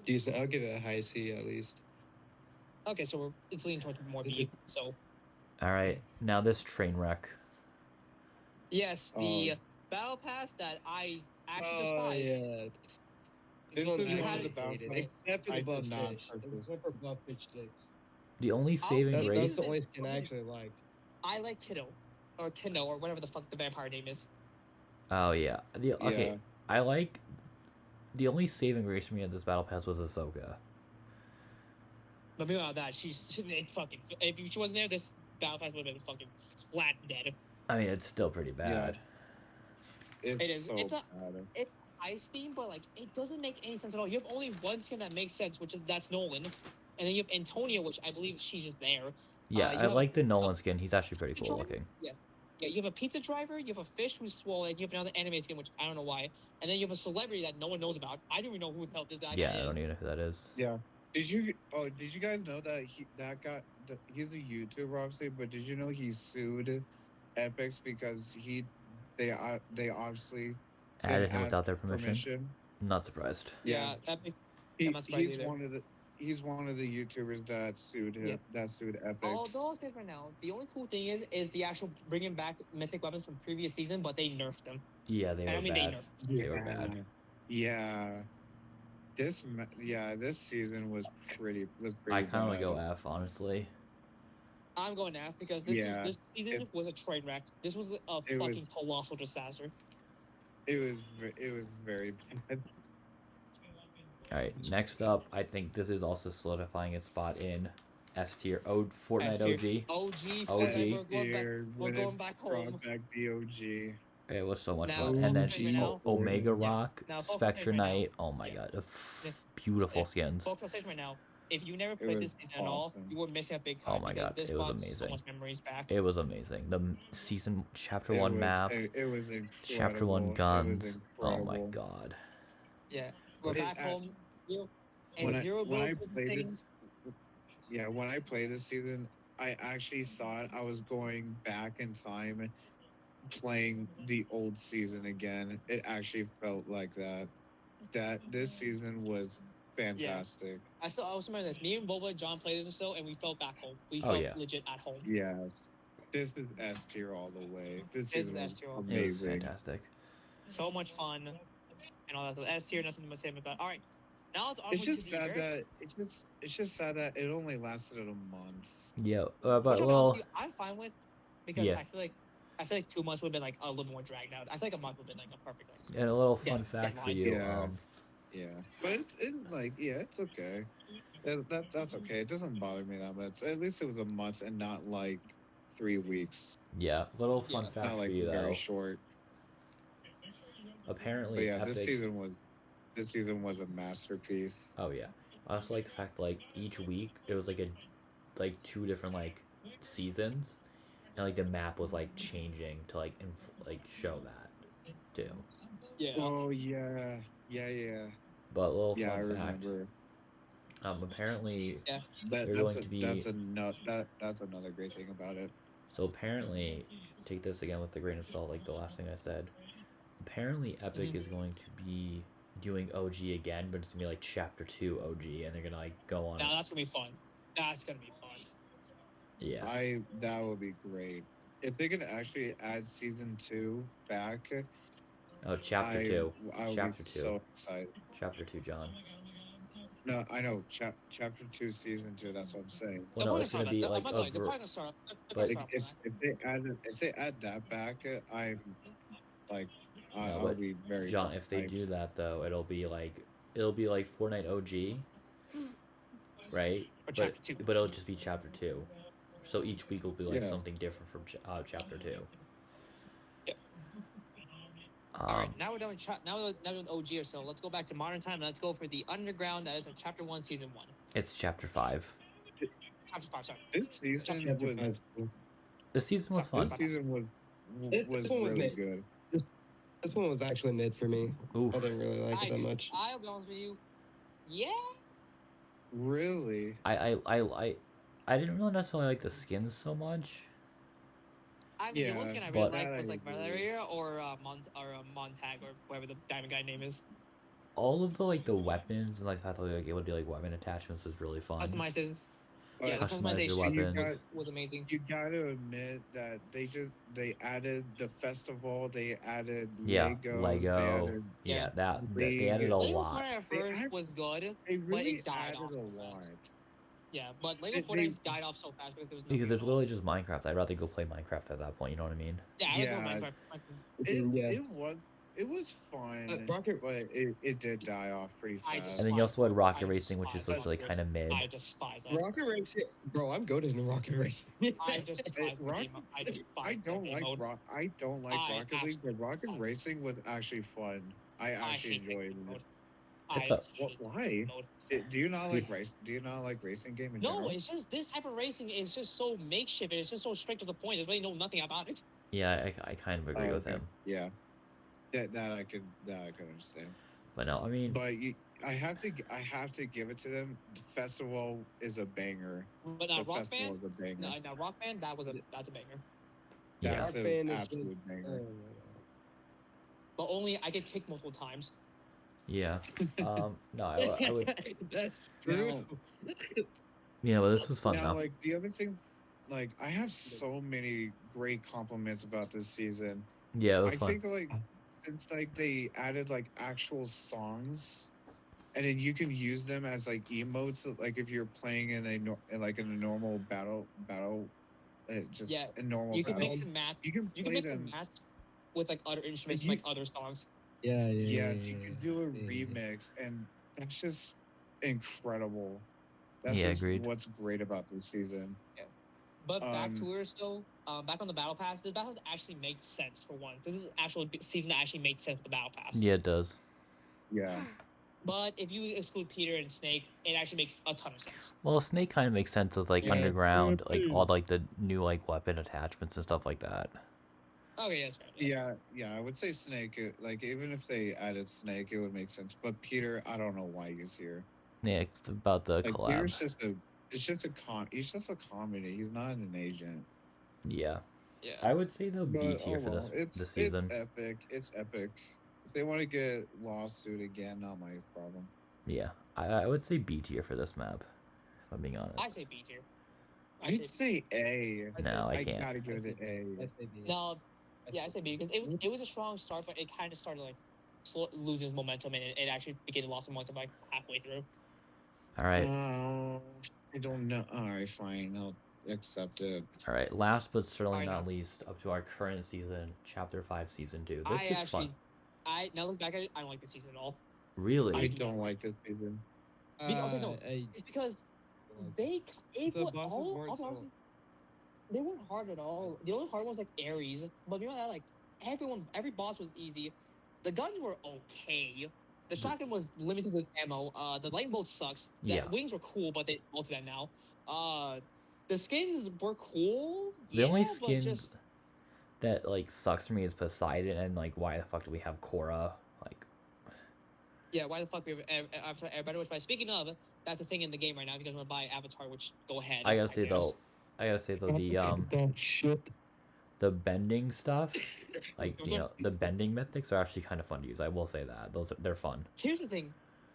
decent. I'll give it a high C at least. okay, so it's leaning towards more B. So All right. Now this train wreck. yes, the battle pass that I actually despise. yeah. This one is I one of hated, the battle except for I the buff did not fish. purchase. Except for buff fish sticks. The only saving That- grace. That's the only It's skin I only- actually liked. I like Kiddo or whatever the fuck the vampire name is. Oh yeah. Okay. Yeah. I like. The only saving grace for me at this battle pass was Ahsoka. But meanwhile, that she's fucking. If she wasn't there, this battle pass would have been fucking flat dead. I mean, it's still pretty bad. It's It is. so It's a- bad. Ice theme, but like it doesn't make any sense at all. You have only one skin that makes sense, which is that's Nolan, and then you have Antonia, which I believe she's just there. Yeah, you I have- like the Nolan skin. He's actually pretty cool Driver? looking. Yeah, you have a pizza driver, you have a fish who's swollen, you have another anime skin, which I don't know why, and then you have a celebrity that no one knows about. I don't even know who the hell this guy Yeah, I is. don't even know who that is. Yeah. Did you guys know that he's a YouTuber obviously, but did you know he sued Epics because they obviously Added didn't him without ask their permission. I'm not surprised. Yeah, Epic. He, I'm not surprised he's either. he's one of the YouTubers that sued him. Yeah. That sued Epics. Although I'll say it right now, the only cool thing is the actual bringing back mythic weapons from previous season, but they nerfed them. Yeah, they And were I mean, bad. they nerfed. They were bad. Yeah. this season was pretty I kind of bad. go F, honestly. I'm going F because Yeah, this season it- was a train wreck. This was a it fucking was colossal disaster. it was very bad. All right, next up, I think this is also solidifying its spot in S tier. Fortnite S-tier. OG. OG. OG. We're going back home. Brought back the OG. It was so much Now, fun. And then focusing right now- Omega Yeah. Rock, Now, focusing Spectre right now. Knight. Oh my Yeah. god, Yeah. beautiful Yeah. skins. Focus on right now. If you never It played was this season at all, awesome. you were missing a big time. Oh my because god, this it was brought so amazing. much memories back. It was amazing. The season chapter It 1 was- map, It was incredible. chapter 1 It was guns. Oh my incredible. god. Yeah, we're It- back I- home. And zero when I builds was the played thing. this, yeah, when I played this season, I actually thought I was going back in time, playing the old season again. It actually felt like that. That this season was fantastic. I also remember this. Me and Boba and John played this or so, and we felt back home. We Oh, felt yeah. legit at home. Yes, this is S tier all the way. This This season is was S tier. It was amazing. fantastic. So much fun, and all that stuff. S tier, nothing to say about. All right, now it's on It's to just the sad very- that it's just sad that it only lasted a month. Yeah, which but I'll be honest well, with you, I'm fine with because Yeah. I feel like 2 months would have been like a little more dragged out. I feel like a month would have been like a perfect. Like, and a little fun Yeah, fact for deadline. you. Yeah. Yeah, but it's okay. That's okay. It doesn't bother me that much. At least it was a month and not like 3 weeks. Yeah, little fun Yeah. fact Not like for you very though. short. Apparently, But yeah, Epic. this season was a masterpiece. Oh yeah, I also like the fact that, like, each week it was like 2 different like seasons, and like the map was like changing to like show that too. yeah. Oh yeah. But a little Yeah, I fun fact. remember. Apparently, Yeah. They're That's going to be- that's another great thing about it. so apparently, take this again with a grain of salt, like the last thing I said. Apparently, Epic is going to be doing OG again, but it's gonna be like Chapter 2 OG, and they're gonna like go on. Now that's gonna be fun. That's gonna be fun. Yeah. That would be great. If they could actually add season 2 back, Oh, Chapter 2. I would Chapter be 2. so excited. Chapter 2, John. No, I know. Chapter 2, season 2. That's what I'm saying. Well, no, it's gonna be like they're over. probably gonna start. They're but- gonna start If they add that back, I'm like, No, I but would be very. John, if they hyped. do that though, it'll be like Fortnite OG, right? for chapter 2. But it'll just be Chapter 2. So each week will be like Yeah. something different from Chapter 2. Yep. All right, now we're done with now we're done with OG or so. Let's go back to modern time. And let's go for the underground. That is of chapter 1, season 1. It's Chapter 5. Chapter 5. Sorry. This season Chapter was. 5. The season was fun. This season was This one was really mid. good. This one was actually mid for me. Oof. I didn't really like it that agree. much. I'll be honest with you. Yeah. Really. I didn't really necessarily like the skins so much. I mean, the one Yeah, skin I but- really liked was That I like agree. Valeria or Montag or whatever the diamond guy name is. All of the weapons and like the fact that like able to do like weapon attachments was really fun. Customizes. But Yeah, the Customize your customization weapons. was amazing. you gotta admit that they added the festival. They added Yeah, Legos. Lego. They added, Yeah, they League. added a Lego lot. Fortnite at They first act- was good. they really it died added off a so lot. fast. Yeah, but Lego They- Fortnite died off so fast because there was no. Because it's literally just Minecraft. I'd rather go play Minecraft at that point. You know what I mean? Yeah, I Yeah. like Minecraft. Yeah. It was fun, Rocket- but it did die off pretty I fast. just- And then you also had Rocket I Racing, which is despise literally Rocket kind of mid. I despise that. Rocket Racing, bro. I'm goated in Rocket Racing. I just despise the Rock- game. I despise I the don't game like mode. I don't like I Rocket League, but Rocket absolutely- Racing was actually fun. I actually hate the enjoyed game it. mode. It's I a- hate the Why? game mode. Do you not See- like race? Do you not like racing game in No, general? it's just this type of racing is just so makeshift. It's just so straight to the point. There's really know nothing about it. Yeah, I kind of agree Oh, with okay. him. Yeah, that I could understand. But no, I mean, But I have to give it to them. The festival is a banger. But now The Rock festival Band, is a banger. now Rock Band, that's a banger. yeah. That's Rock an Band is absolute banger. But only I get kicked multiple times. Yeah. No, I would. That's true. Yeah, but this was fun Now, though. like the other thing, like I have so many great compliments about this season. Yeah, it I was fun. think like since like they added like actual songs, and then you can use them as like emotes. Like if you're playing in a normal battle, just Yeah, a normal you can battle. mix and match. You can You can play mix and them. match with like other instruments, You, from, like other songs. Yeah, yes, you can do a yeah. remix, and that's just incredible. That's Yeah, just agreed. what's great about this season. But back Um, to where still, back on the battle pass. The battles actually make sense for one. This is actual season that actually makes sense with the battle pass. Yeah, it does. yeah. But if you exclude Peter and Snake, it actually makes a ton of sense. Well, Snake kind of makes sense with like Yeah, underground, like dude. all like the new like weapon attachments and stuff like that. Okay, that's fair. Yeah, I would say Snake. Like even if they added Snake, it would make sense. But Peter, I don't know why he's here. Yeah, it's about the Like collab. Peter's he's just a comedy. He's not an agent. Yeah, Yeah. I would say though B But tier for this season. It's epic. It's epic. If they want to get lawsuit again, not my problem. Yeah, I would say B tier for this map. If I'm being honest. I say B tier. You'd say A. No, I can't. gotta give it an A. No, yeah, I say B because it was a strong start, but it kind of started like losing its momentum, and it actually began to lose some momentum like halfway through. All right, I don't know. All right, fine. I'll accept it. all right. Last but certainly I not know. least, up to our current season, Chapter 5, Season 2. This I is actually, fun. now look back at it, I don't like this season at all. Really? I don't like this season. Okay, no, it's because they they weren't hard at all. The only hard one was like Ares, but beyond that, like every boss was easy. The guns were okay. The shotgun was limited with ammo. The lightning bolt sucks. The Yeah. wings were cool, but they bolted that now. The skins were cool. The only but skins just that like sucks for me is Poseidon, and like why the fuck do we have Korra? Like, yeah, why the fuck we have Avatar Airbender? Which, by speaking of, that's the thing in the game right now. If you guys want to buy Avatar, which go ahead. I gotta say guess. though, that shit. the bending stuff, like the bending mythics are actually kind of fun to use. I will say that they're fun. Here's the thing: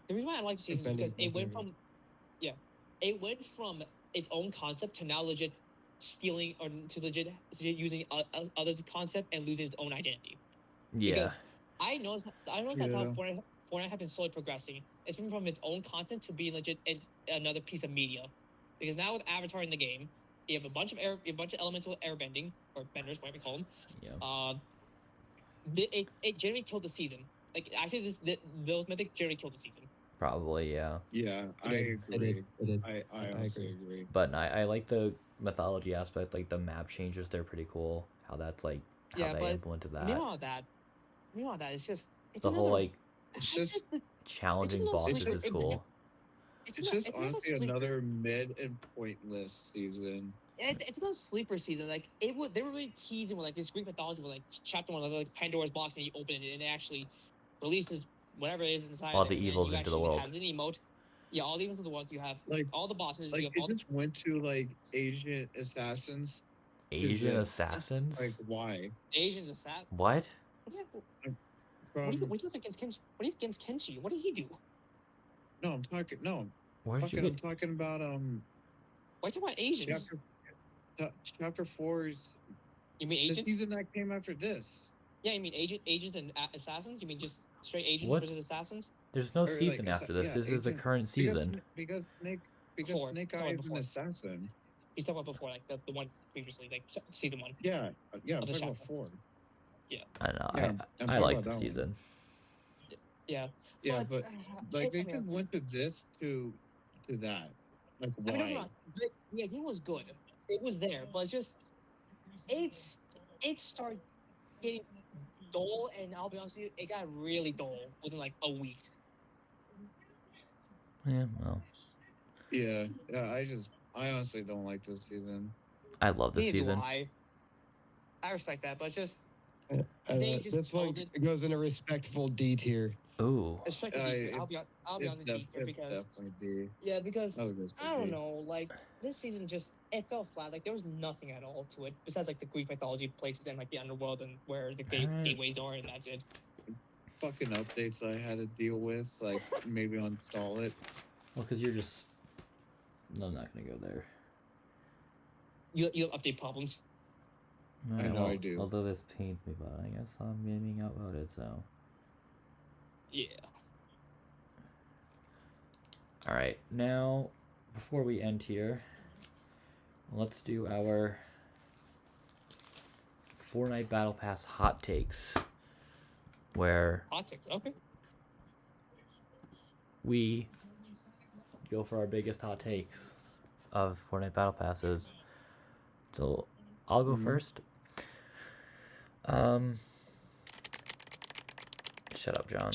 the reason why I like the season is because it went from its own concept to now legit stealing or to legit using others' concept and losing its own identity. Yeah. Because I noticed that how Fortnite has been slowly progressing. It's been from its own content to being legit another piece of media. Because now with Avatar in the game, you have a bunch of elemental airbending or benders, whatever you call them. Yeah. It generally killed the season. Like I say, those mythic generally killed the season. Probably, yeah. Yeah, I agree. I also agree. But I like the mythology aspect, like the map changes. They're pretty cool. How that's like how they implemented that. Meanwhile, it's just the whole like it's just challenging bosses is cool. It's just honestly another mid and pointless season. It's another sleeper season. Like they were really teasing with like this Greek mythology with like chapter 1 like Pandora's box, and you open it and it actually releases whatever it is inside. All the evils into the world. Have an emote. Yeah, all the evils in the world. You have like all the bosses. Like you have it just went to like Asian assassins. Asian assassins? Like why? Asian assassins. What? What do you have against Kenshi? What do you have against Kenshi? What did he do? No, I'm talking. No, I'm talking about Why are you talking about Asians? Chapter 4's. You mean agents? The season that came after this. Yeah, you mean agents and assassins? You mean just straight agents versus assassins? There's no season after this. This is the current season. Because Snake Eye is an assassin. He's talking about before, like the one previously, like season 1. Yeah, I'm talking about 4. Yeah. I know. Yeah, I like the season. Yeah. Yeah, but like they just went to this to that. Like why? I mean, the idea was good. It was there, but it's just it started getting dull, and I'll be honest with you, it got really dull within like a week. Yeah, well. Yeah. I honestly don't like this season. I love this season. I respect that, but just this one goes in a respectful D tier. Ooh. Respectful D tier. I'll be honest with you because because I don't know, like this season just it fell flat. Like there was nothing at all to it besides like the Greek mythology places and like the underworld and where the gateways are, and that's it. Fucking updates I had to deal with, like maybe uninstall it. Well, because you're just. No, I'm not gonna go there. You have update problems. I know I do. Although this pains me, but I guess I'm gaming outvoted, so. Yeah. All right, now before we end here, let's do our Fortnite Battle Pass hot takes, where Hot take. Okay. we go for our biggest hot takes of Fortnite Battle Passes. So I'll go first. Shut up, John.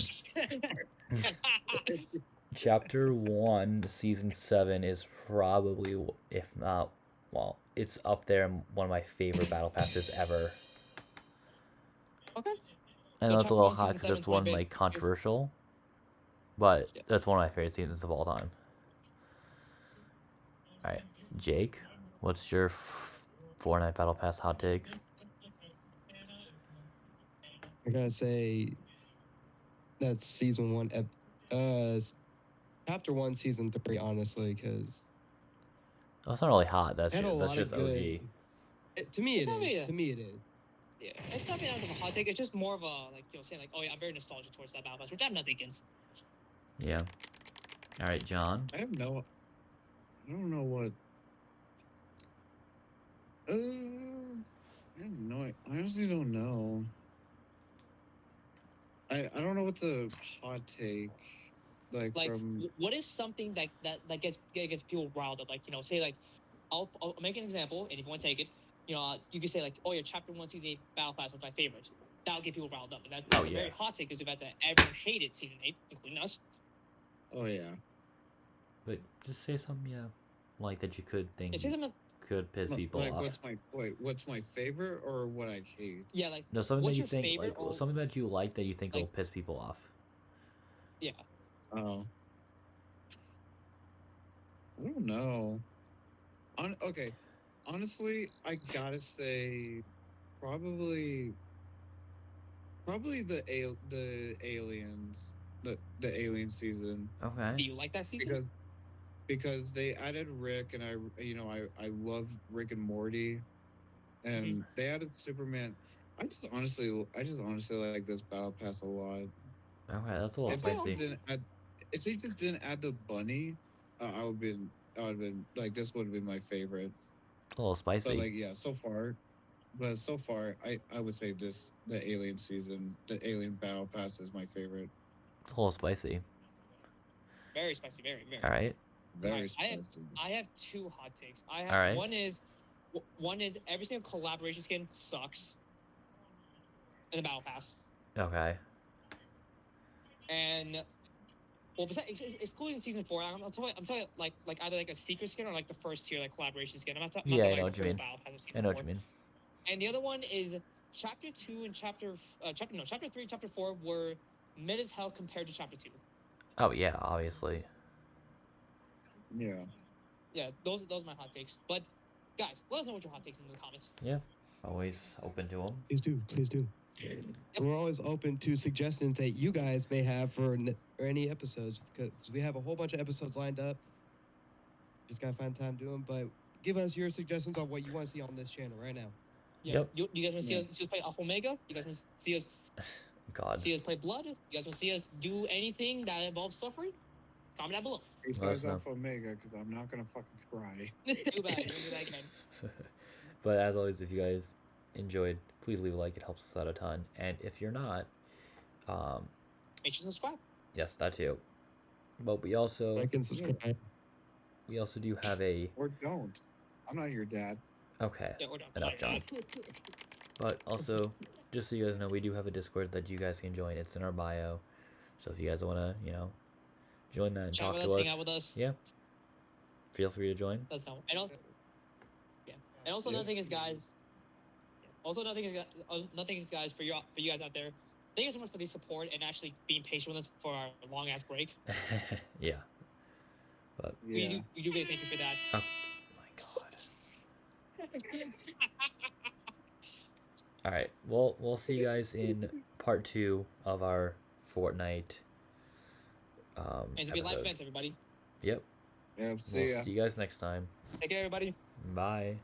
Chapter 1, Season 7 is probably, if not, well, it's up there in one of my favorite Battle Passes ever. Okay. I So know it's a chapter little 1, hot season because 7 it's is one one bit- like controversial, but Yeah. that's one of my favorite seasons of all time. All right, Jake, what's your Fortnite Battle Pass hot take? I gotta say that's season 1, chapter 1, season 3. Honestly, because That's not really hot. That's had a just, lot of OG. good. To me, It's it not really is. To me, it is. Yeah, it's not being out of a hot take. It's just more of a saying like, oh yeah, I'm very nostalgic towards that battle pass, which I have nothing against. Yeah. All right, John. I don't know what. I have no. I honestly don't know. I don't know what's a hot take. Like Like, from. what is something that gets people riled up? Like, say like, I'll make an example, and if you want to take it, you could say like, oh yeah, chapter 1, season 8 battle pass was my favorite. That'll get people riled up, and that's a very hot take because we've had that everyone hated season 8, including us. Oh yeah. But just say something, like that you could think Say something. could piss people Like off. what's my favorite or what I hate? Yeah, like No, something what's that you your think, favorite like or something that you like that you think will like- piss people off. yeah. Oh. I don't know. Okay. Honestly, I gotta say, probably the aliens, the alien season, Do Okay. you like that season? because they added Rick, and I love Rick and Morty, and they added Superman. I just honestly like this battle pass a lot. Okay, that's a little If they spicy. just didn't add the bunny, I would have been like, this would have been my favorite. A little spicy. But like, yeah, so far, I would say the alien season, the alien battle pass is my favorite. It's a little spicy. Very spicy, very, very. All right. Very Right, spicy. I have 2 hot takes. I have All right. one is every single collaboration skin sucks in the battle pass, Okay. and well, besides excluding season 4, I'm talking like either like a secret skin or like the first tier like collaboration skin. I'm not Yeah, I talking know like what the you full mean. battle pass of I season know 4. what you mean. And the other one is chapter 2 and chapter 3, chapter 4 were mid as hell compared to chapter 2. Oh yeah, obviously. Yeah. Yeah, those are my hot takes. But guys, let us know what your hot takes in the comments. Always open to them. Please do. We're always open to suggestions that you guys may have for any episodes, because we have a whole bunch of episodes lined up. Just gotta find time to do them. But give us your suggestions on what you want to see on this channel right now. Yeah. Yep. You guys want to see us play Alpha Omega? You guys want to see us God. play Blood? You guys want to see us do anything that involves suffering? Comment down below. Besides know. Alpha Omega, because I'm not gonna fucking cry. Too bad. We'll do that again. But as always, if you guys enjoyed, please leave a like. It helps us out a ton. And if you're not, Make sure to subscribe. yes, that too. But we also Like and subscribe. do have a Or don't. I'm not your dad. okay. Yeah, we're done. Enough, John. But also, just so you guys know, we do have a Discord that you guys can join. It's in our bio. So if you guys want to, join that and Chat talk with to us, us, hang out with us. yeah, feel free to join. Let us know. And also another thing is, guys. Guys, for you guys out there, thank you so much for the support and actually being patient with us for our long ass break. Yeah. But Yeah. We do really thank you for that. oh my god. All right. Well, we'll see you guys in part 2 of our Fortnite. And to be live events, everybody. Yep. Yeah. We'll see you guys next time. Take care, everybody. Bye.